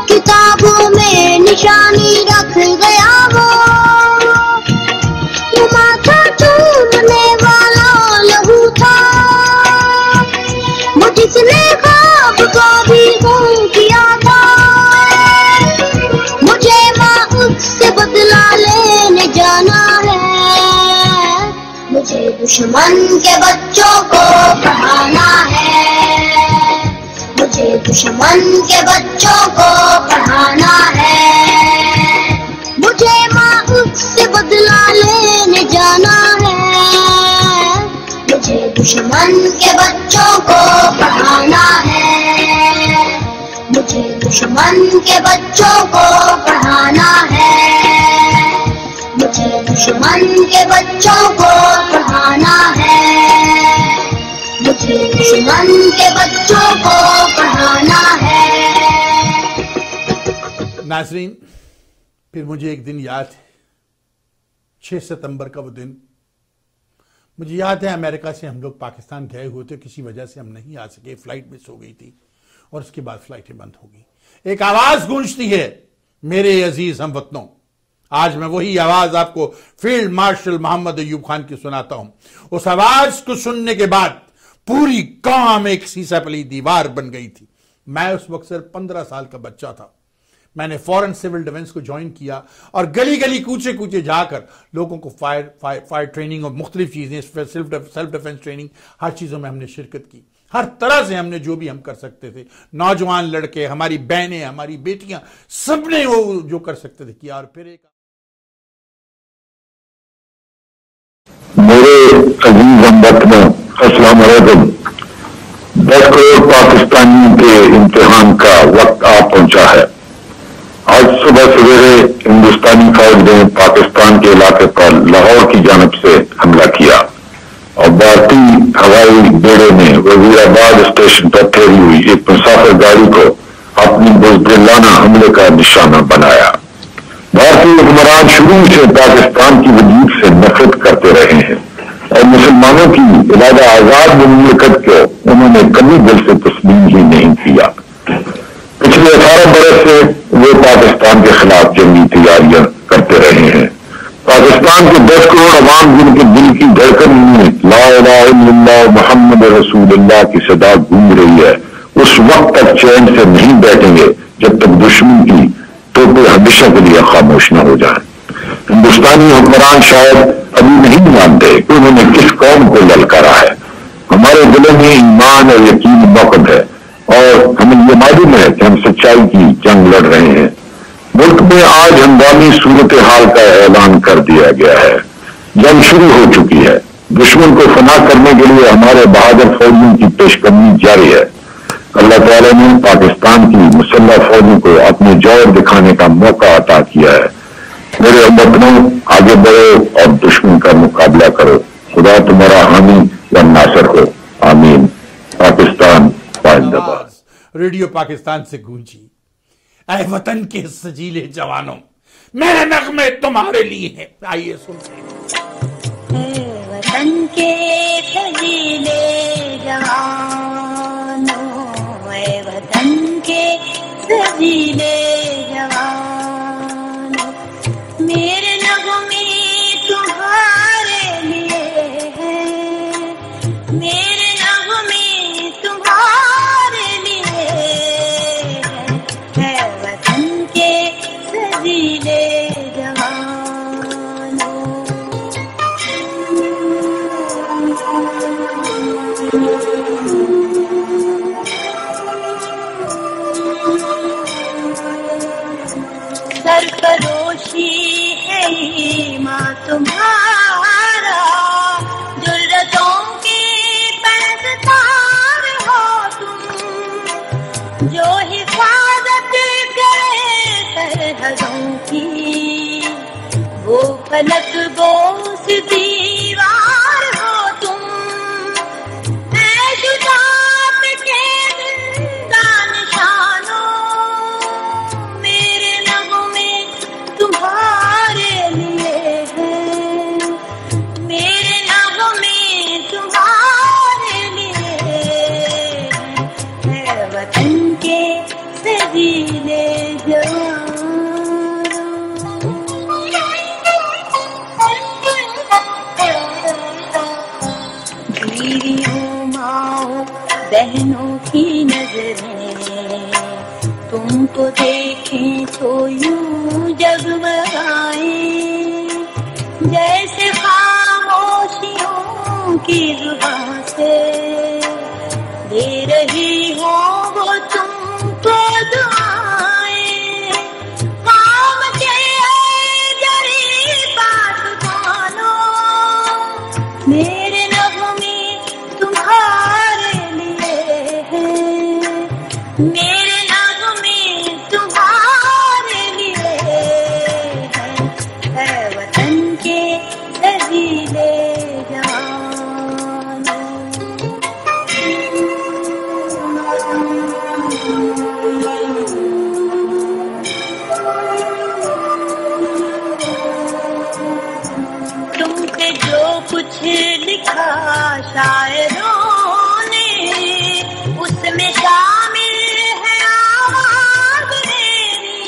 किताबों में निशानी रख गया वो, ये माथा चूमने वाला लहू था, वो जिसने ख्वाब को भी गुम किया था, मुझे माँ उससे बदला लेने जाना है, मुझे दुश्मन के बच्चों को पढ़ाना है, मुझे दुश्मन के बच्चों को पढ़ाना है, मुझे माँ उससे बदला लेने जाना है, मुझे दुश्मन के बच्चों को पढ़ाना है, मुझे दुश्मन के बच्चों को पढ़ाना है, मुझे दुश्मन के बच्चों को पढ़ाना है, मुझे दुश्मन के बच्चों को पढ़ाना है। नाज़रीन, फिर मुझे एक दिन याद है, 6 सितंबर का वो दिन। मुझे याद है अमेरिका से हम लोग पाकिस्तान गए हुए थे, किसी वजह से हम नहीं आ सके, फ्लाइट मिस हो गई थी और उसके बाद फ्लाइटें बंद हो गई। एक आवाज गूंजती है, मेरे अजीज हमवतनों, आज मैं वही आवाज आपको फील्ड मार्शल मोहम्मद अयूब खान की सुनाता हूं। उस आवाज को सुनने के बाद पूरी कौम एक सीसापली दीवार बन गई थी। मैं उस वक्त सिर्फ 15 साल का बच्चा था। मैंने फॉरेन सिविल डिफेंस को ज्वाइन किया और गली गली कूचे कूचे जाकर लोगों को फायर ट्रेनिंग और मुख्तलिफ चीजें, सेल्फ डिफेंस ट्रेनिंग, हर चीजों में हमने शिरकत की। हर तरह से हमने जो भी हम कर सकते थे, नौजवान लड़के, हमारी बहनें, हमारी बेटियां, सबने वो जो कर सकते थे किया। और फिर एक मेरे अजीज हमवतनों, अस्सलाम वालेकुम। 10 करोड़ पाकिस्तानियों के इम्तिहान का वक्त आ पहुंचा है। आज सुबह सवेरे हिंदुस्तानी फौज ने पाकिस्तान के इलाके पर लाहौर की जानब से हमला किया और भारतीय हवाई बेड़े ने वजीराबाद स्टेशन पर ठहरी हुई एक मुसाफिर गाड़ी को अपनी बुज़दिलाना हमले का निशाना बनाया। भारतीय हुक्मरान शुरू से पाकिस्तान की वजूद से नफरत करते रहे हैं और मुसलमानों की इलाका आजाद मुमलिकत को उन्होंने कभी दिल से तस्लीम ही नहीं किया। पिछले 18 बरस से वे पाकिस्तान के खिलाफ जंगी तैयारियां करते रहे हैं। पाकिस्तान के 10 करोड़ अवाम जिनके दिल की धड़कन में ला इलाहा इल्लल्लाह मुहम्मद रसूलुल्लाह की सदा गूंज रही है, उस वक्त तक चैन से नहीं बैठेंगे जब तक दुश्मन की टोपे हमेशा के लिए खामोश न हो जाए। हिंदुस्तानी हुक्मरान शायद अभी नहीं जानते कि उन्होंने किस कौम को ललकारा है। हमारे दिलों में ईमान और यकीन मौकद है और हमें ये मालूम है कि हम सच्चाई की जंग लड़ रहे हैं। मुल्क में आज हंगामी सूरत हाल का ऐलान कर दिया गया है। जंग शुरू हो चुकी है। दुश्मन को फना करने के लिए हमारे बहादुर फौजियों की पेशकदमी जारी है। अल्लाह ताला ने पाकिस्तान की मुसल्लह फौजों को अपने जोर दिखाने का मौका अता किया है। मेरे हमवतनों, आगे बढ़ो और दुश्मन का मुकाबला करो। खुदा तुम्हारा हामी व नासर हो। आमीन। पाकिस्तान जिंदाबाद। रेडियो पाकिस्तान से गूंजी, ऐ वतन के सजीले जवानों, मेरे नगमे तुम्हारे लिए है। आइए सुनते हैं। वतन के सजीले जवानों, ऐ वतन के सजीले जवानों, मेरे नगमे तुम्हारे लिए हैं, मेरे नगमे तुम्हारे लिए है। सरफरोशी है ईमान तुम्हारा, जुर्रतों के पैदार हो तुम, जो हिफाजत करे सरहदों की, वो फलक बोस दीवार हो तुम। ऐ जुदात के जिंदा निशानों, मेरे नगमे तुम्हारे लिए हैं, मेरे नगमे तुम्हारे लिए हैं। है वतन के सजीले जवान, बीवियों माओ बहनों की नजरें तुमको देखें तो यूं जगमगाए, जैसे खामोशियों की जुबान से दे रही हो वो तुमको दुआएं। काम के जरी बात मानो, मेरे नगमे तुम्हारे लिए हैं, मेरे नगमे तुम्हारे लिए हैं। है वतन के सजीले तुम पे जो कुछ लिखा शायरों ने, उसमें शामिल है आवाज मेरी।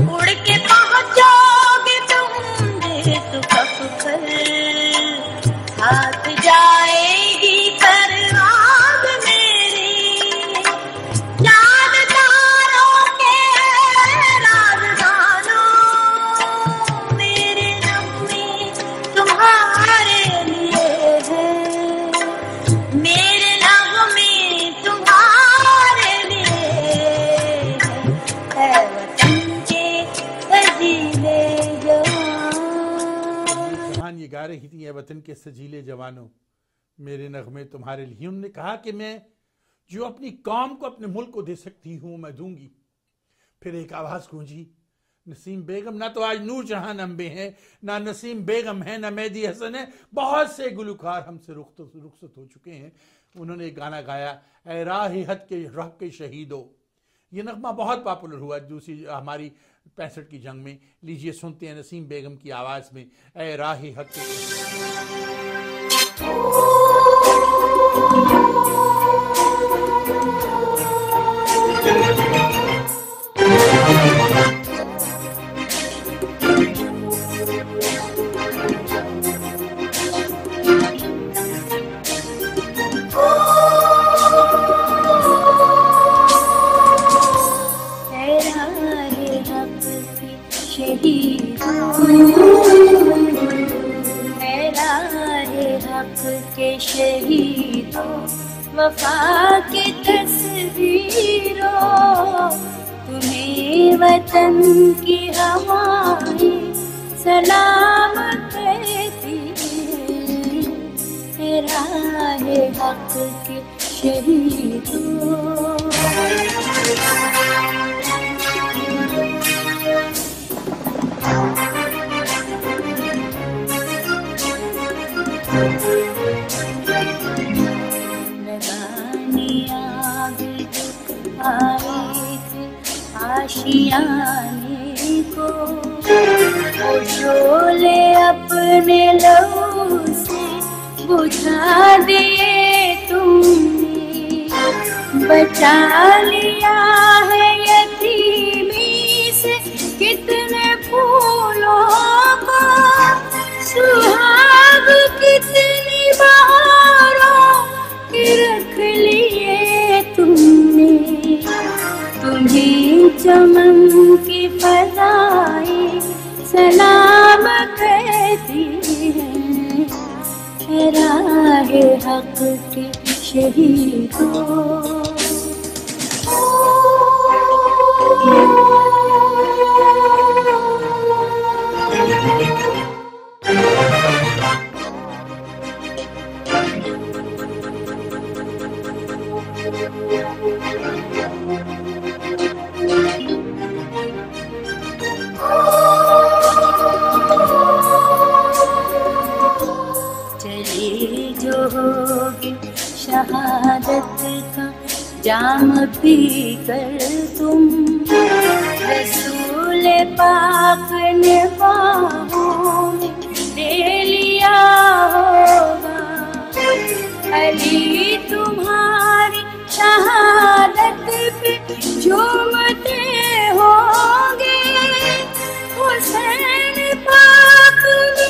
उड़ के पहुंचोगे तुम देश कर, साथ जाएगी परवाज़ मेरी। चांद तारों के राज़दानों, मेरे नगमे तुम्हारे लिए हैं, मेरे नगमे तुम्हारे लिए हैं। है वतन के सजीले जवान, ये गा रही थी, वतन के सजीले जवानों मेरे नगमे तुम्हारे लिए। उन्होंने कहा कि मैं जो अपनी कौम को, अपने मुल्क को दे सकती हूँ मैं दूंगी। फिर एक आवाज गूंजी, नसीम बेगम, ना तो आज नूर जहां अम्बे हैं, ना नसीम बेगम है, ना मेहदी हसन है, बहुत से गुलकार हमसे रुखसत हो चुके हैं। उन्होंने एक गाना गाया, ए राह हक के शहीदो। ये नगमा बहुत पॉपुलर हुआ दूसरी हमारी 65 की जंग में। लीजिए सुनते हैं नसीम बेगम की आवाज में, ए राह हक के। वफा के तस्वीरों, तुम्हें वतन की हवाएं सलाम कहती हैं। राहे हक के शहीदों, आशियाने को वो शोले अपने लहू से बुझा दिए तुमने। बचा लिया है यतीमी से कितने फूलों को, सुहाग कितनी बहारों के रख लिए तुमने। तुम्हें चमन की फजाएं सलाम कहती हैं। राहे हक के शहीदों, बेफिकर तुम। रसूल पाक ने बाहों में ले लिया होगा, अली तुम्हारी शहादत पे झूमते होंगे। हुसैन पाक ने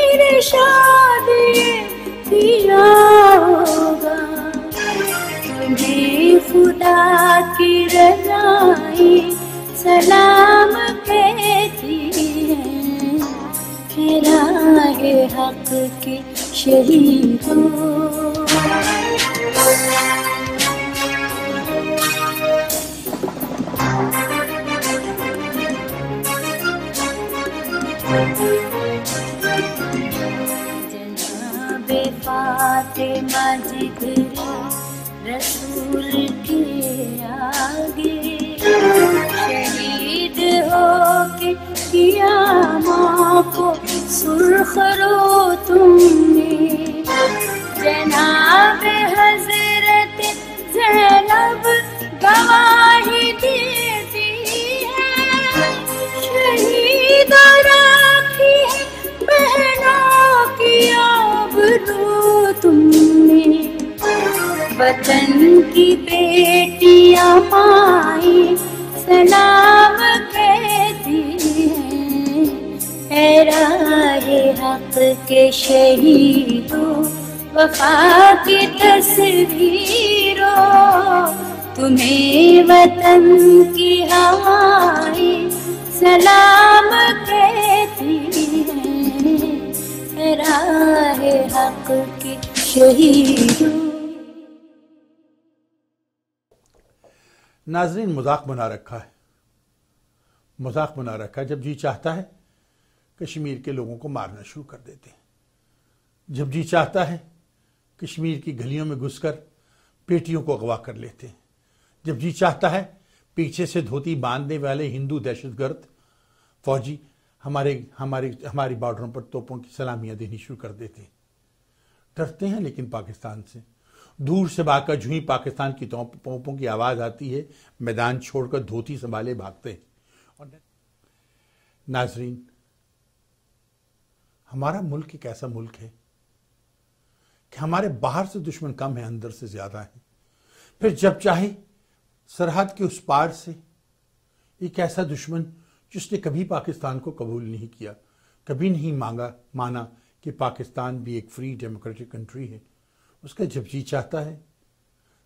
इरशाद किया होगा, तुम्हें खुदा की रज़ाई सलाम कहती है, राहे हक के शहीदों। जनाबे फातिमा जिगरे रसूल के आगे, शहीद होके किया माँ को सुरखरो तुमने। जनाबे हजरत ज़ैनब गवाही देती है, शहीद राखी बहनों की आबरू तुमने। वतन की बेटियां माई सलाम कहती हैं, राहे हक के शहीदों वफा की तस्वीरों। तुम्हें वतन की हवाएं सलाम कहती हैं, राहे हक के शहीदों। नाज़रीन, मजाक बना रखा है, मजाक बना रखा है। जब जी चाहता है कश्मीर के लोगों को मारना शुरू कर देते हैं, जब जी चाहता है कश्मीर की गलियों में घुसकर बेटियों को अगवा कर लेते हैं, जब जी चाहता है पीछे से धोती बांधने वाले हिंदू दहशतगर्द फौजी हमारी बॉर्डरों पर तोपों की सलामियां देनी शुरू कर देते हैं। डरते हैं लेकिन पाकिस्तान से, दूर से भागकर जूं ही पाकिस्तान की तोपों की आवाज आती है, मैदान छोड़कर धोती संभाले भागते हैं। और नाजरीन, हमारा मुल्क एक ऐसा मुल्क है कि हमारे बाहर से दुश्मन कम है, अंदर से ज्यादा है। फिर जब चाहे सरहद के उस पार से एक ऐसा दुश्मन जिसने कभी पाकिस्तान को कबूल नहीं किया, कभी नहीं माना कि पाकिस्तान भी एक फ्री डेमोक्रेटिक कंट्री है, उसका जब जी चाहता है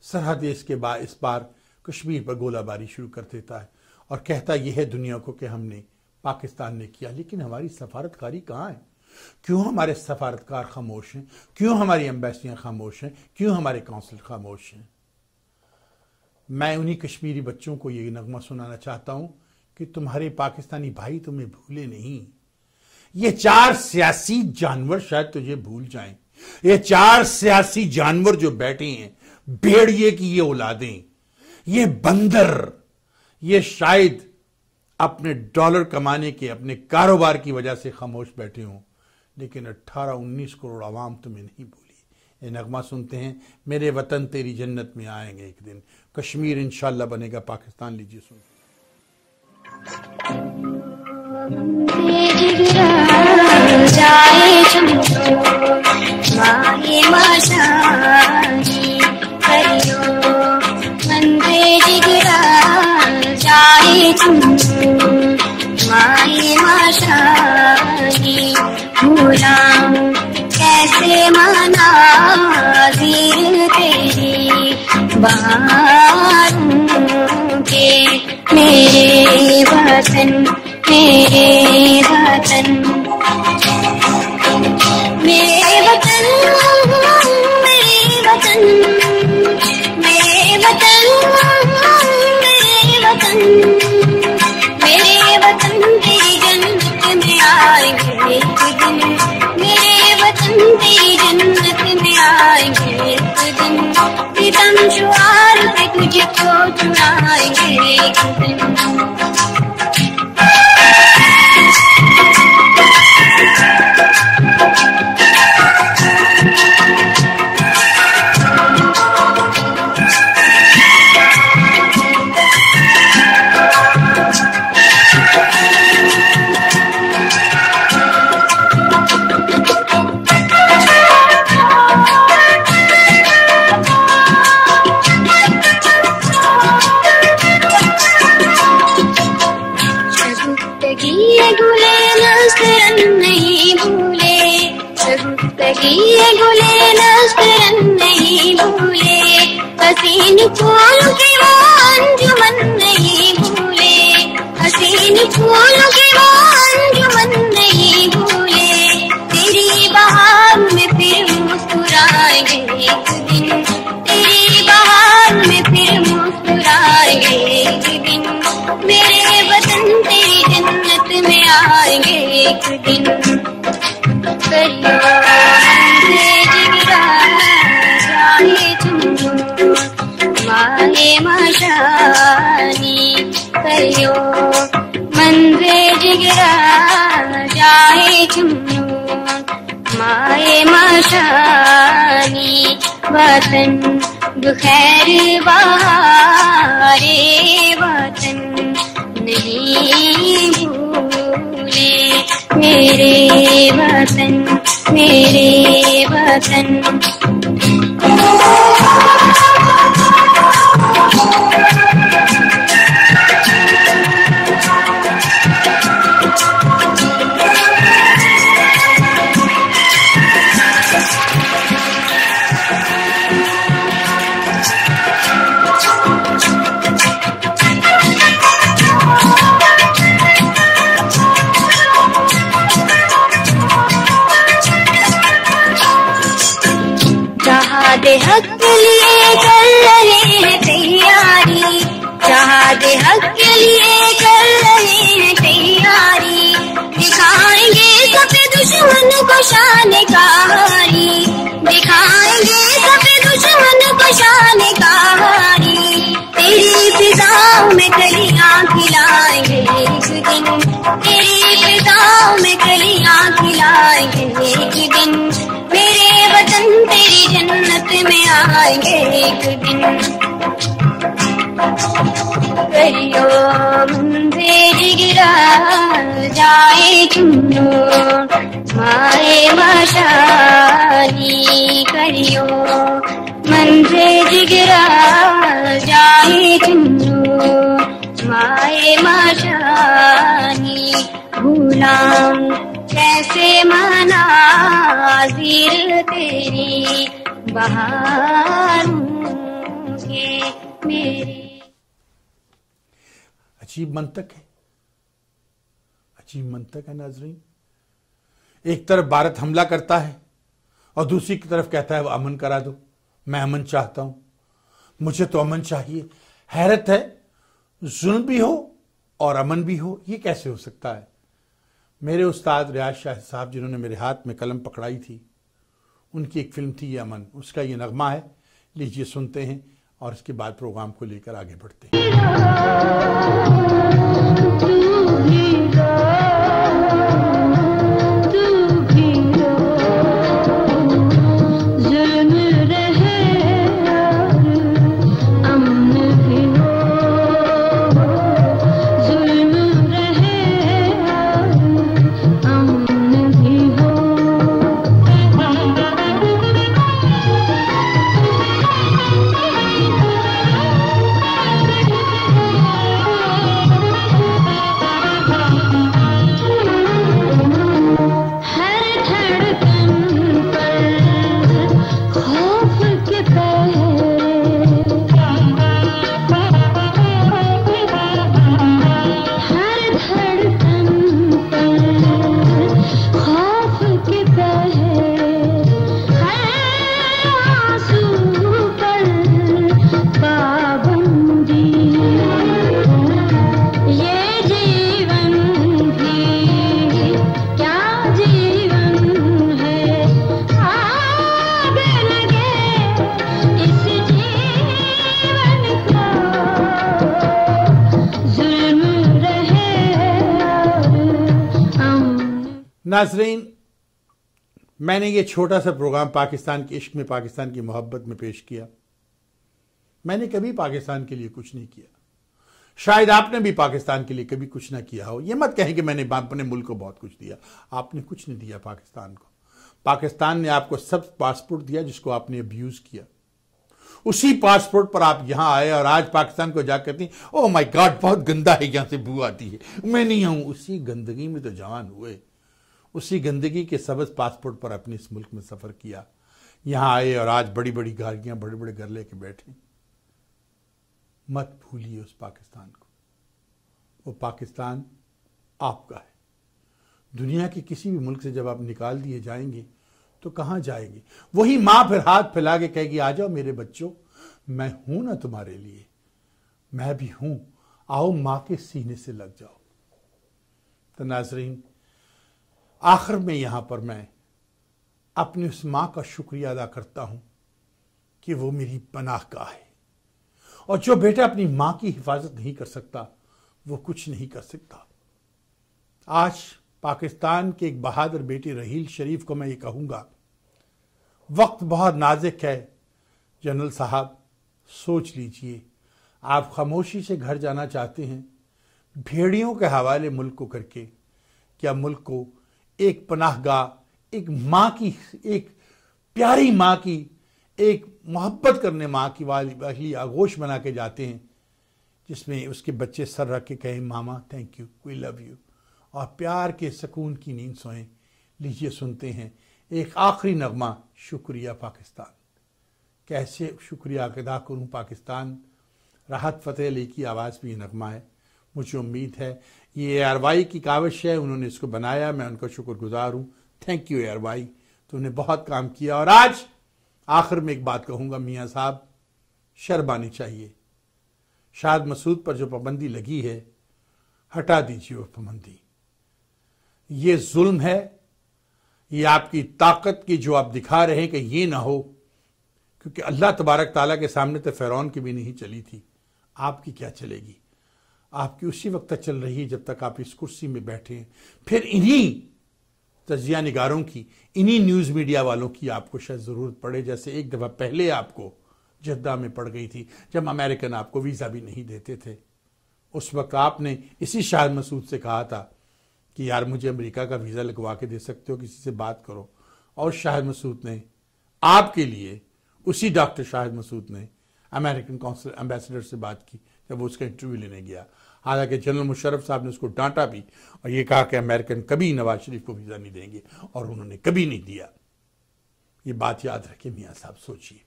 सरहद इस पार कश्मीर पर गोलाबारी शुरू कर देता है और कहता यह है दुनिया को कि हमने पाकिस्तान ने किया। लेकिन हमारी सफारतकारी कहाँ है? क्यों हमारे सफारतकार खामोश हैं? क्यों हमारी एम्बेसियां खामोश हैं? क्यों हमारे काउंसिल खामोश हैं? मैं उन्हीं कश्मीरी बच्चों को ये नगमा सुनाना चाहता हूं कि तुम्हारे पाकिस्तानी भाई तुम्हें भूले नहीं। ये 4 सियासी जानवर शायद तुझे भूल जाएं। ये 4 सियासी जानवर जो बैठे हैं, भेड़िए की ये औलादें, ये बंदर, ये शायद अपने डॉलर कमाने के, अपने कारोबार की वजह से खामोश बैठे हों, लेकिन 18-19 करोड़ आवाम तुम्हें नहीं भूली। ये नगमा सुनते हैं, मेरे वतन तेरी जन्नत में आएंगे एक दिन, कश्मीर इंशाल्लाह बनेगा पाकिस्तान। लीजिए सुन। कैसे मना ज़ीर तेरी बहारों के, मेरे वतन मेरे वतन मेरे वतन मेरे वतन मेरे वतन मेरे वतन मेरे वतन तेरी जन्नत में आएंगे एक दिन, मेरे वतन तेरी जन्नत में आएंगे एक दिन, दम शुआर पे तुझको चुराएंगे एक दिन। कहिए गुले नस्तरन नहीं भूले, हसीन फूलों की वो अंजुमन नहीं भूले, हसीन फूलों की वो अंजुमन नहीं भूले। तेरी बहार में फिर मुस्कुराएंगे एक दिन, तेरी बहार में फिर मुस्कुराएंगे एक दिन, मेरे वतन तेरी जन्नत में आएंगे एक दिन। करियो जाए चुनो माहे मशानी, करियो मंजे जिगरा जाए चुनो माहे मशानी। वतन बखैर बहारे वतन नहीं भूले, मेरे वतन मेरे वतन। जहादे हक के लिए कर रहे हैं तैयारी, जहादे हक के लिए कर रहे हैं तैयारी। दिखाएंगे सबे दुश्मन को शान कहानी, दिखाएंगे सबे दुश्मन को शान कहानी। तेरी फिजाओं में कलियां खिलाएंगे एक दिन, तेरी फिजाओं में कलियां खिलाएंगे एक दिन, मेरे वतन तेरी जन्नत में आएंगे एक दिन। करियो मुझे जिगरा जाए चुनो माए मशानी, करियो मुझे जिगरा जाए चुनो माए मशानी। भूलाम कैसे मनाज़िर तेरी बहारों के मेरे। अजीब मंतक है, अजीब मंतक है नाज़रीन। एक तरफ भारत हमला करता है और दूसरी की तरफ कहता है वो अमन करा दो, मैं अमन चाहता हूं, मुझे तो अमन चाहिए। हैरत है, जुल्म भी हो और अमन भी हो, ये कैसे हो सकता है। मेरे उस्ताद रियाज शाह साहब जिन्होंने मेरे हाथ में कलम पकड़ाई थी, उनकी एक फिल्म थी ये अमन, उसका ये नगमा है। लीजिए सुनते हैं और इसके बाद प्रोग्राम को लेकर आगे बढ़ते हैं। नाजरीन, मैंने ये छोटा सा प्रोग्राम पाकिस्तान के इश्क में, पाकिस्तान की मोहब्बत में पेश किया। मैंने कभी पाकिस्तान के लिए कुछ नहीं किया, शायद आपने भी पाकिस्तान के लिए कभी कुछ ना किया हो। ये मत कहें कि मैंने अपने मुल्क को बहुत कुछ दिया, आपने कुछ नहीं दिया पाकिस्तान को। पाकिस्तान ने आपको सब पासपोर्ट दिया जिसको आपने अब्यूज किया। उसी पासपोर्ट पर आप यहां आए और आज पाकिस्तान को जाकर कहती ओह माय गॉड बहुत गंदा है, यहां से बू आती है, मैं नहीं आऊं। उसी गंदगी में तो जवान हुए, उसी गंदगी के सबज पासपोर्ट पर अपने इस मुल्क में सफ़र किया, यहाँ आए और आज बड़ी बड़ी गाड़ियाँ, बड़े बड़े घर लेके बैठे। मत भूलिए उस पाकिस्तान को। वो पाकिस्तान आपका है। दुनिया के किसी भी मुल्क से जब आप निकाल दिए जाएंगे तो कहाँ जाएंगे? वही माँ फिर हाथ फैला के कहेगी, आ जाओ मेरे बच्चों, मैं हूं ना तुम्हारे लिए, मैं भी हूं, आओ माँ के सीने से लग जाओ। तो नाज़रीन, आखिर में यहां पर मैं अपनी उस माँ का शुक्रिया अदा करता हूं कि वो मेरी पनाहगाह है, और जो बेटा अपनी माँ की हिफाजत नहीं कर सकता वो कुछ नहीं कर सकता। आज पाकिस्तान के एक बहादुर बेटे रहील शरीफ को मैं ये कहूँगा, वक्त बहुत नाजुक है जनरल साहब, सोच लीजिए। आप खामोशी से घर जाना चाहते हैं, भेड़ियों के हवाले मुल्क को करके, क्या मुल्क को एक पनाहगाह, एक माँ की, एक प्यारी माँ की, एक मोहब्बत करने माँ की वाली आगोश बना के जाते हैं, जिसमें उसके बच्चे सर रख के कहें, मामा thank you, we love you, और प्यार के सुकून की नींद सोएं। लीजिए सुनते हैं एक आखिरी नगमा, शुक्रिया पाकिस्तान। कैसे शुक्रिया अदा करूं पाकिस्तान। राहत फ़तेह अली की आवाज़ में ये नगमा है। मुझे उम्मीद है ये ARY की काविश है, उन्होंने इसको बनाया, मैं उनका शुक्रगुजार हूँ। थैंक यू ARY, तुमने बहुत काम किया। और आज आखिर में एक बात कहूँगा, मियाँ साहब, शर्म आनी चाहिए। शाहिद मसूद पर जो पाबंदी लगी है, हटा दीजिए वो पाबंदी। ये जुल्म है, ये आपकी ताकत की जो आप दिखा रहे हैं कि ये ना हो, क्योंकि अल्लाह तबारक ताला के सामने तो फ़िरौन की भी नहीं चली थी, आपकी क्या चलेगी? आपकी उसी वक्त तक चल रही है जब तक आप इस कुर्सी में बैठे हैं। फिर इन्हीं तजिया निगारों की, इन्हीं न्यूज़ मीडिया वालों की आपको शायद ज़रूरत पड़े, जैसे एक दफ़ा पहले आपको जद्दा में पड़ गई थी, जब अमेरिकन आपको वीज़ा भी नहीं देते थे। उस वक्त आपने इसी शाहिद मसूद से कहा था कि यार मुझे अमेरिका का वीज़ा लगवा के दे सकते हो, किसी से बात करो। और शाहिद मसूद ने आपके लिए, उसी डॉक्टर शाहिद मसूद ने अमेरिकन कौंसल एम्बेसडर से बात की जब वो उसका इंटरव्यू लेने गया। हालांकि जनरल मुशर्रफ साहब ने उसको डांटा भी और ये कहा कि अमेरिकन कभी नवाज शरीफ को वीज़ा नहीं देंगे, और उन्होंने कभी नहीं दिया। ये बात याद रखिए मियाँ साहब, सोचिए।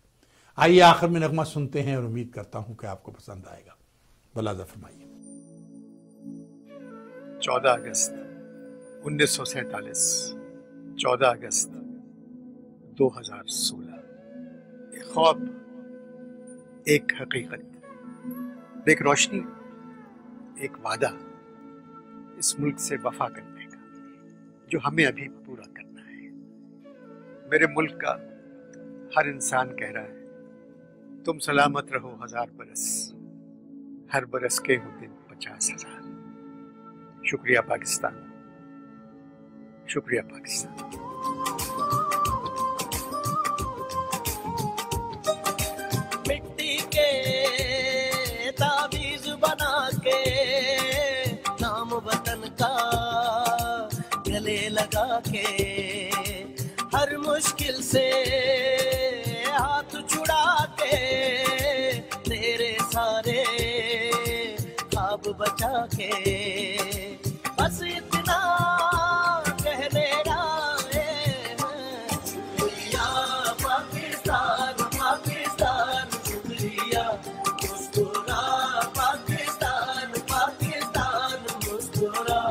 आइए आखिर में नगमा सुनते हैं और उम्मीद करता हूं कि आपको पसंद आएगा। बलाजा फरमाइए। 14 अगस्त 1947, 14 अगस्त 2016। एक ख्वाब, एक हकीकत, एक रोशनी, एक वादा इस मुल्क से वफा करने का, जो हमें अभी पूरा करना है। मेरे मुल्क का हर इंसान कह रहा है, तुम सलामत रहो 1000 बरस, हर बरस के हो दिन 50,000। शुक्रिया पाकिस्तान, शुक्रिया पाकिस्तान। मिट्टी के ताबीज बना के नाम वतन का गले लगा के, हर मुश्किल से हाथ छुड़ा के, तेरे सारे ख्वाब बचा के, बस इतना कहने आए हैं, शुक्रिया पाकिस्तान, पाकिस्तान शुक्रिया, मुस्कुरा पाकिस्तान, पाकिस्तान मुस्कुरा।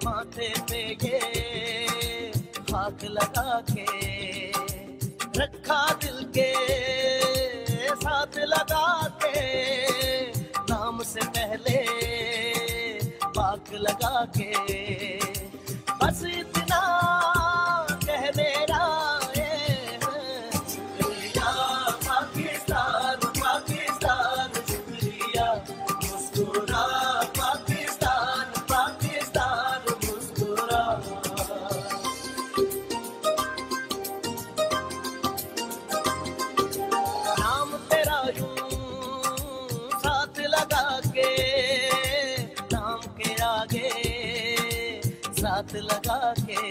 माथे पे ये लगा के, रखा दिल के साथ लगा के, नाम से पहले पाक लगा के, बस इतना कह मेरा शुक्रिया पाकिस्तान, पाकिस्तान शुक्रिया, मुस्कुरा पाकिस्तान, पाकिस्तान मुस्कुरा। नाम तेरा यूं साथ लगा के, नाम के आगे साथ लगा के,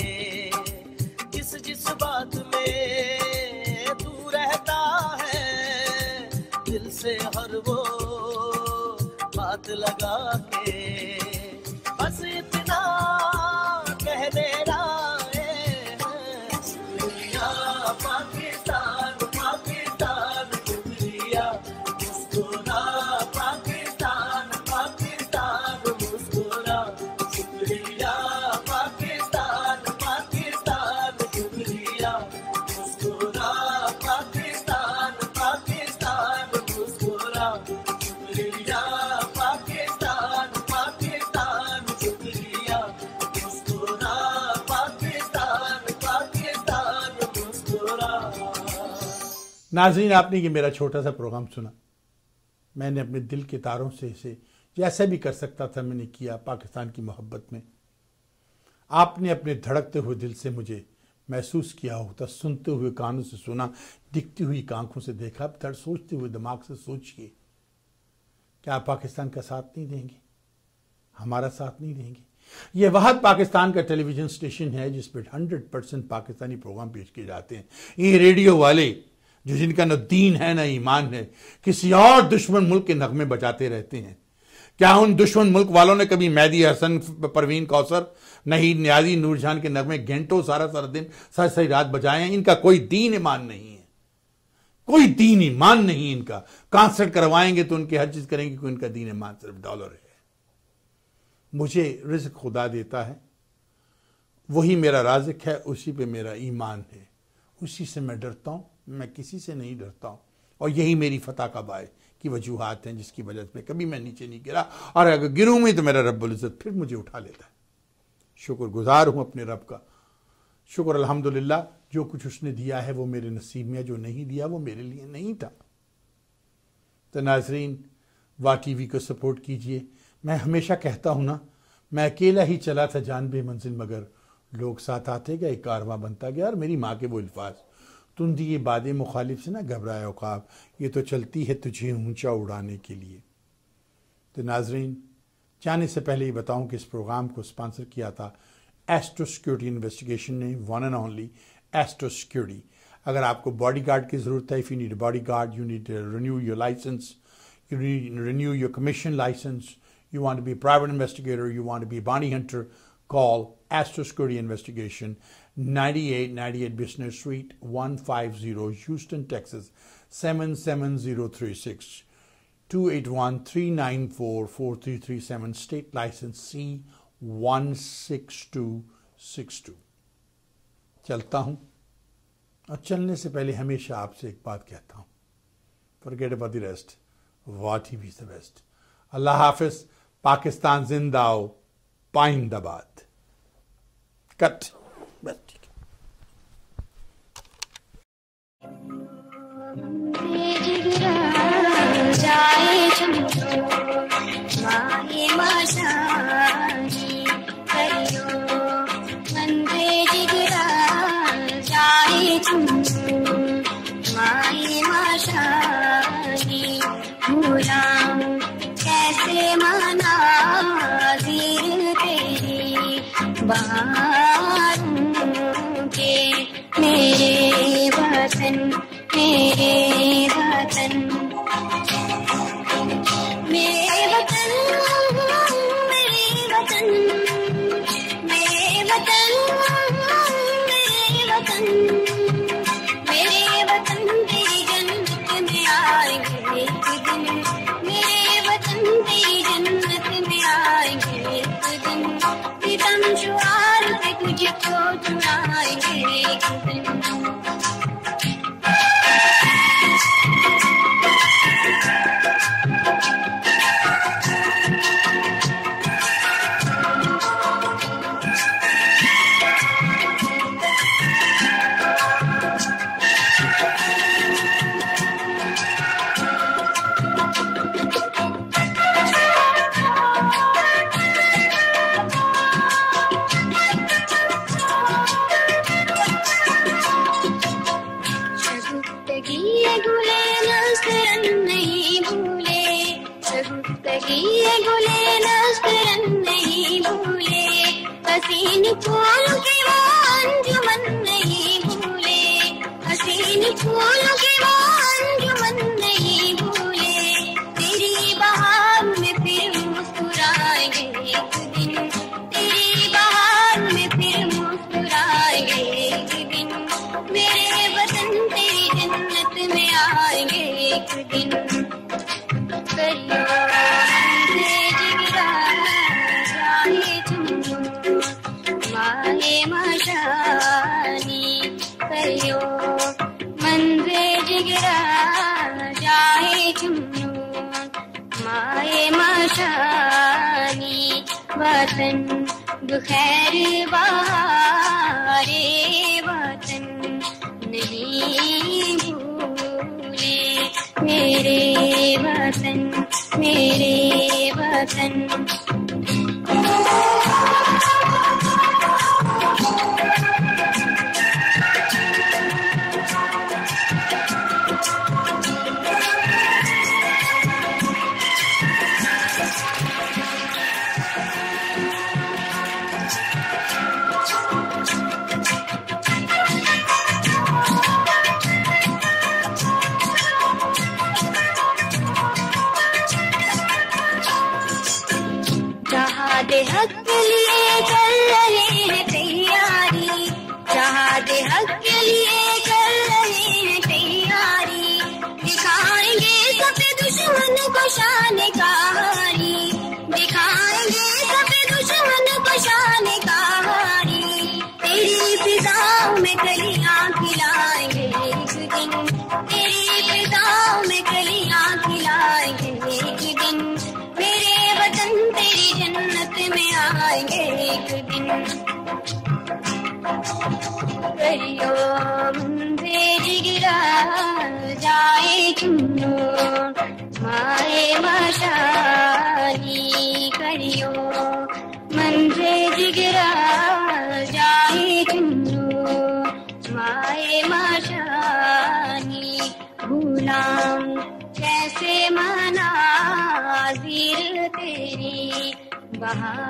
जिस जिस बात में तू रहता है, दिल से हर वो बात लगा के, बस इतना कह मेरा शुक्रिया पाकिस्तान, पाकिस्तान शुक्रिया, मुस्कुरा पाकिस्तान, पाकिस्तान मुस्कुरा, शुक्रिया पाकिस्तान, पाकिस्तान शुक्रिया, मुस्कुरा पाकिस्तान, पाकिस्तान मुस्कुरा, शुक्रिया पाकिस्तान, पाकिस्तान शुक्रिया, मुस्कुरा पाकिस्तान, पाकिस्तान मुस्कुरा। नाज़रीन, आपने ये मेरा छोटा सा प्रोग्राम सुना। मैंने अपने दिल के तारों से इसे जैसे भी कर सकता था मैंने किया, पाकिस्तान की मोहब्बत में। आपने अपने धड़कते हुए दिल से मुझे महसूस किया होता, सुनते हुए कानों से सुना, दिखती हुई आंखों से देखा, अब सोचते हुए दिमाग से सोचिए, क्या आप पाकिस्तान का साथ नहीं देंगे, हमारा साथ नहीं देंगे? यह वाहद पाकिस्तान का टेलीविजन स्टेशन है जिस पर 100% पाकिस्तानी प्रोग्राम पेश किए जाते हैं। ये रेडियो वाले जो जिनका न दीन है न ईमान है, किसी और दुश्मन मुल्क के नगमे बजाते रहते हैं। क्या उन दुश्मन मुल्क वालों ने कभी मेहदी हसन, परवीन कौसर, नहीं न्याजी, नूरजहान के नगमे घंटों सारा सारा दिन सारी रात बजाए हैं? इनका कोई दीन ईमान नहीं है, कोई दीन ईमान नहीं इनका। कॉन्सर्ट करवाएंगे तो उनकी हर चीज करेंगे कि उनका दीन ईमान सिर्फ डॉलर है। मुझे रिज़्क खुदा देता है, वही मेरा राज़िक है, उसी पे मेरा ईमान है, उसी से मैं डरता हूं, मैं किसी से नहीं डरता हूं। और यही मेरी फतह का बाय की वजूहात हैं जिसकी वजह से कभी मैं नीचे नहीं गिरा, और अगर गिरूं में तो मेरा रब्बुल इज़्ज़त फिर मुझे उठा लेता है। शुक्रगुजार हूं अपने रब का, शुक्र अल्हम्दुलिल्लाह, जो कुछ उसने दिया है वो मेरे नसीब में, जो नहीं दिया वो मेरे लिए नहीं था। तो नाजरीन, वाह टीवी को सपोर्ट कीजिए। मैं हमेशा कहता हूं ना, मैं अकेला ही चला था जान बेमंजिल, मगर लोग साथ आते गए, कारवां बनता गया। और मेरी माँ के वो अल्फाज, तुम दी ये बादे मुखालिफ से ना घबराए औकाब, ये तो चलती है तुझे ऊंचा उड़ाने के लिए। तो नाजरीन, जाने से पहले ये बताऊं कि इस प्रोग्राम को स्पॉन्सर किया था एस्ट्रो सिक्योरिटी इन्वेस्टिगेशन ने, one and only Astro security. अगर आपको बॉडी गार्ड की ज़रूरत है, if you need bodyguard, you need renew your license, you renew your commission license, you want to be a private investigator, you want to be a bounty hunter, call Astro Security Investigation, 9898 Business Suite, 150 Houston, Texas, 77036, 281-394-4337, state license C16262। चलता हूँ, और चलने से पहले हमेशा आपसे एक बात कहता हूँ, forget about the rest, वाह टीवी इज द बेस्ट। अल्लाह हाफिज, पाकिस्तान जिंदाओ, पाइंदाबाद। कट, बस ठीक कैसे मना तेरी बहारों के, मेरे वतन, मेरे वतन, मेरे वतन, मेरे वतन, मेरे वतन, मेरे वतन, मेरे वतन तेरी जन्नत में आएंगे एक दिन, मेरे वतन तेरी जन्नत में आएंगे एक दिन, सितम शुआर पे तुझको चुराएंगे एक हसीन फूलों के वो अंजुमन नहीं भूले, हसीन फूलों के वो अंजुमन नहीं भूले। तेरी बहार में फिर मुस्कुराएंगे एक दिन, तेरी बहार में फिर मुस्कुराएंगे एक दिन। मेरे वतन तेरी जन्नत में आएंगे एक दिन। करियो हमसे जिगरा जाए चुन्नू माए मशानी, करियो मंज़े जिगरा जाए चुन्नू माए मशानी। वतन दुखैर बहारे वतन नहीं भूले, मेरे वतन मेरे वतन। जहादे हक के लिए कर रहे हैं तैयारी, जहादे हक के लिए कर रहे हैं तैयारी। दिखाएंगे सब दुश्मन को शान कहानी, दिखाएंगे सब दुश्मन को शान कहानी। तेरी फिजाओं में कलियां खिलाएंगे एक दिन, तेरी फिजाओं में कलियां खिलाएंगे एक दिन। मेरे वतन तेरी जन्नत में आएंगे एक दिन। करियो मुझे जिगरा जाए चुन्नू माए मशानी, करियो मुझे जिगरा जाए चुन्नू माए मशानी। गुलाम कैसे मनाज़िर तेरी बहार